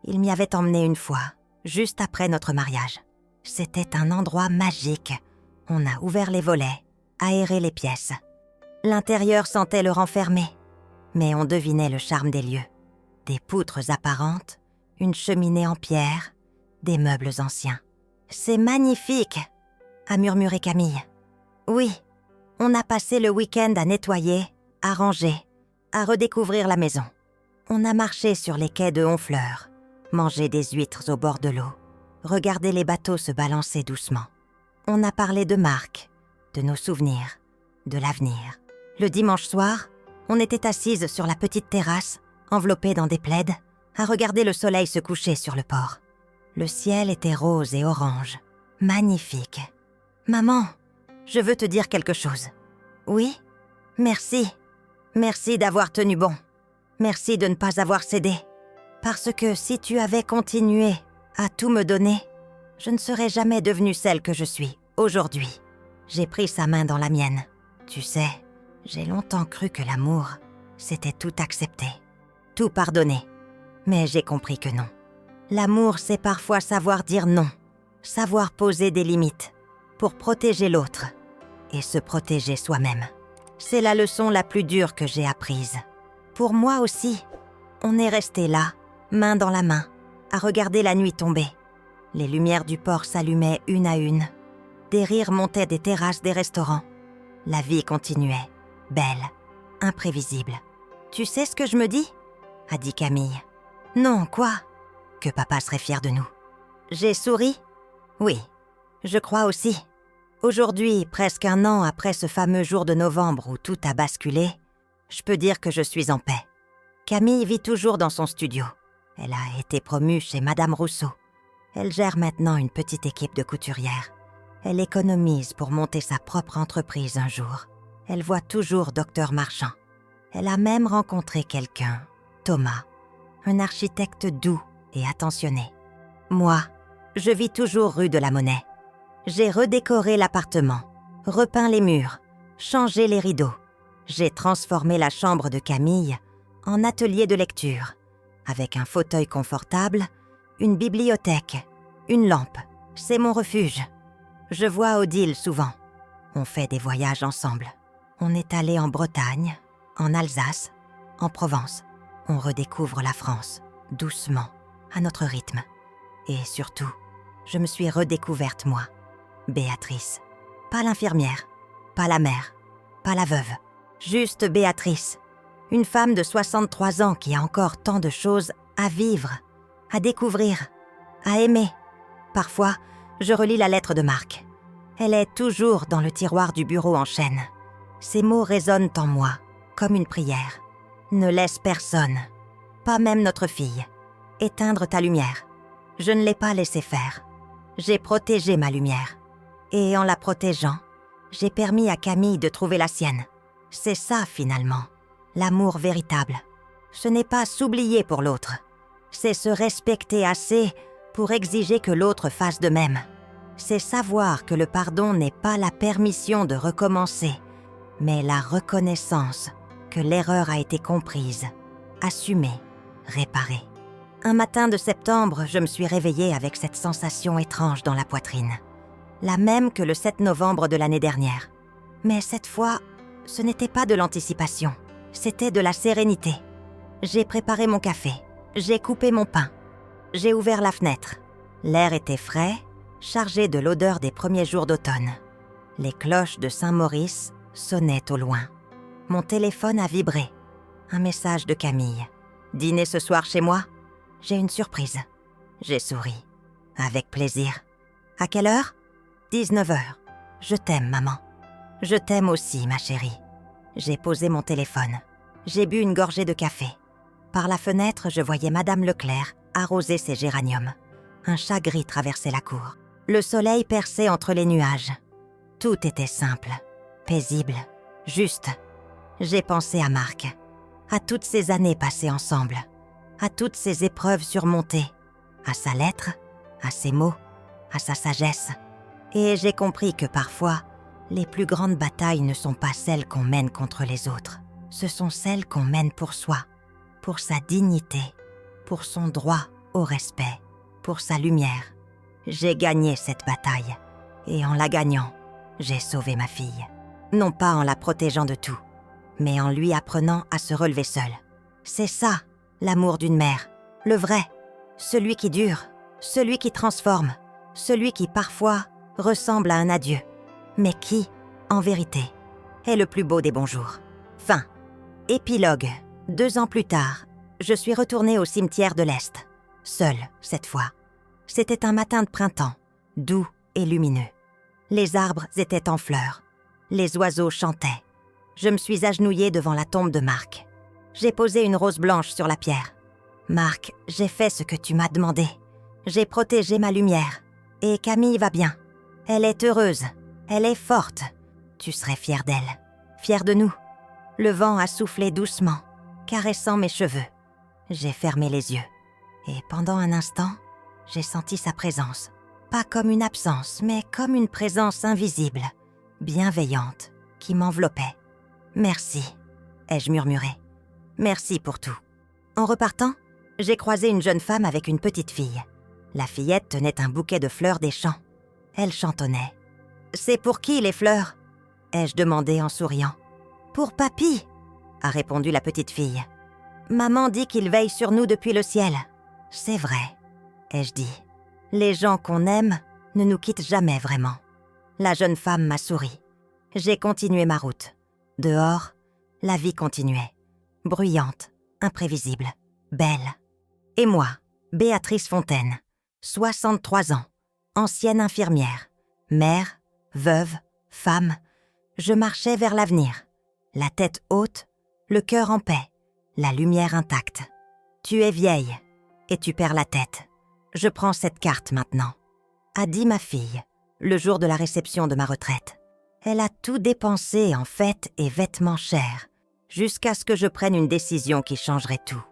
Il m'y avait emmené une fois, juste après notre mariage. C'était un endroit magique. On a ouvert les volets, aéré les pièces. L'intérieur sentait le renfermé, mais on devinait le charme des lieux. Des poutres apparentes, une cheminée en pierre, des meubles anciens. « C'est magnifique !» a murmuré Camille. « Oui, on a passé le week-end à nettoyer, à ranger, à redécouvrir la maison. On a marché sur les quais de Honfleur, mangé des huîtres au bord de l'eau, regardé les bateaux se balancer doucement. On a parlé de Marc, de nos souvenirs, de l'avenir. Le dimanche soir, on était assises sur la petite terrasse, enveloppées dans des plaids, à regarder le soleil se coucher sur le port. Le ciel était rose et orange, magnifique. « Maman, je veux te dire quelque chose. »« Oui ? Merci. Merci d'avoir tenu bon. Merci de ne pas avoir cédé. Parce que si tu avais continué à tout me donner, je ne serais jamais devenue celle que je suis aujourd'hui. » J'ai pris sa main dans la mienne. Tu sais, j'ai longtemps cru que l'amour, c'était tout accepter, tout pardonner. Mais j'ai compris que non. L'amour, c'est parfois savoir dire non, savoir poser des limites pour protéger l'autre et se protéger soi-même. C'est la leçon la plus dure que j'ai apprise. Pour moi aussi, on est resté là, main dans la main, à regarder la nuit tomber. Les lumières du port s'allumaient une à une. Des rires montaient des terrasses des restaurants. La vie continuait, belle, imprévisible. « Tu sais ce que je me dis ?» a dit Camille. « Non, quoi ? Que papa serait fier de nous. » J'ai souri. « Oui, je crois aussi. » Aujourd'hui, presque un an après ce fameux jour de novembre où tout a basculé, je peux dire que je suis en paix. Camille vit toujours dans son studio. Elle a été promue chez Madame Rousseau. Elle gère maintenant une petite équipe de couturières. Elle économise pour monter sa propre entreprise un jour. Elle voit toujours Docteur Marchand. Elle a même rencontré quelqu'un, Thomas, un architecte doux et attentionné. Moi, je vis toujours rue de la Monnaie. J'ai redécoré l'appartement, repeint les murs, changé les rideaux. J'ai transformé la chambre de Camille en atelier de lecture, avec un fauteuil confortable, une bibliothèque, une lampe. C'est mon refuge. Je vois Odile souvent. On fait des voyages ensemble. On est allé en Bretagne, en Alsace, En Provence, on redécouvre la France, doucement, à notre rythme. Et surtout, je me suis redécouverte moi, Béatrice. Pas l'infirmière, pas la mère, pas la veuve, juste Béatrice. Une femme de 63 ans qui a encore tant de choses à vivre, à découvrir, à aimer. Parfois, je relis la lettre de Marc. Elle est toujours dans le tiroir du bureau en chêne. Ces mots résonnent en moi, comme une prière. Ne laisse personne, pas même notre fille, éteindre ta lumière. Je ne l'ai pas laissé faire. J'ai protégé ma lumière. Et en la protégeant, j'ai permis à Camille de trouver la sienne. C'est ça, finalement, l'amour véritable. Ce n'est pas s'oublier pour l'autre. C'est se respecter assez pour exiger que l'autre fasse de même. C'est savoir que le pardon n'est pas la permission de recommencer, mais la reconnaissance que l'erreur a été comprise, assumée, réparée. Un matin de septembre, je me suis réveillée avec cette sensation étrange dans la poitrine. La même que le 7 novembre de l'année dernière. Mais cette fois, ce n'était pas de l'anticipation, c'était de la sérénité. J'ai préparé mon café, j'ai coupé mon pain, j'ai ouvert la fenêtre. L'air était frais, chargé de l'odeur des premiers jours d'automne. Les cloches de Saint-Maurice sonnaient au loin. Mon téléphone a vibré. Un message de Camille. « Dîner ce soir chez moi ? J'ai une surprise. » J'ai souri. « Avec plaisir. » « À quelle heure ? 19h. Je t'aime, maman. »« Je t'aime aussi, ma chérie. » J'ai posé mon téléphone. J'ai bu une gorgée de café. Par la fenêtre, je voyais Madame Leclerc arroser ses géraniums. Un chat gris traversait la cour. Le soleil perçait entre les nuages. Tout était simple, paisible, juste. J'ai pensé à Marc, à toutes ces années passées ensemble, à toutes ces épreuves surmontées, à sa lettre, à ses mots, à sa sagesse. Et j'ai compris que parfois, les plus grandes batailles ne sont pas celles qu'on mène contre les autres. Ce sont celles qu'on mène pour soi, pour sa dignité, pour son droit au respect, pour sa lumière. J'ai gagné cette bataille. Et en la gagnant, j'ai sauvé ma fille. Non pas en la protégeant de tout, mais en lui apprenant à se relever seule. C'est ça, l'amour d'une mère, le vrai, celui qui dure, celui qui transforme, celui qui parfois ressemble à un adieu, mais qui, en vérité, est le plus beau des bonjours. Fin. Épilogue. 2 ans plus tard, je suis retournée au cimetière de l'Est, seule cette fois. C'était un matin de printemps, doux et lumineux. Les arbres étaient en fleurs, les oiseaux chantaient. Je me suis agenouillée devant la tombe de Marc. J'ai posé une rose blanche sur la pierre. « Marc, j'ai fait ce que tu m'as demandé. J'ai protégé ma lumière. Et Camille va bien. Elle est heureuse. Elle est forte. Tu serais fière d'elle. Fière de nous. » Le vent a soufflé doucement, caressant mes cheveux. J'ai fermé les yeux. Et pendant un instant, j'ai senti sa présence. Pas comme une absence, mais comme une présence invisible, bienveillante, qui m'enveloppait. « Merci », ai-je murmuré. « Merci pour tout. » En repartant, j'ai croisé une jeune femme avec une petite fille. La fillette tenait un bouquet de fleurs des champs. Elle chantonnait. « C'est pour qui les fleurs ?» ai-je demandé en souriant. « Pour papy », a répondu la petite fille. « Maman dit qu'il veille sur nous depuis le ciel. »« C'est vrai », ai-je dit. « Les gens qu'on aime ne nous quittent jamais vraiment. » La jeune femme m'a souri. J'ai continué ma route. Dehors, la vie continuait. Bruyante, imprévisible, belle. Et moi, Béatrice Fontaine, 63 ans, ancienne infirmière, mère, veuve, femme, je marchais vers l'avenir, la tête haute, le cœur en paix, la lumière intacte. Tu es vieille et tu perds la tête. Je prends cette carte maintenant, a dit ma fille, le jour de la réception de ma retraite. Elle a tout dépensé en fêtes et vêtements chers, jusqu'à ce que je prenne une décision qui changerait tout.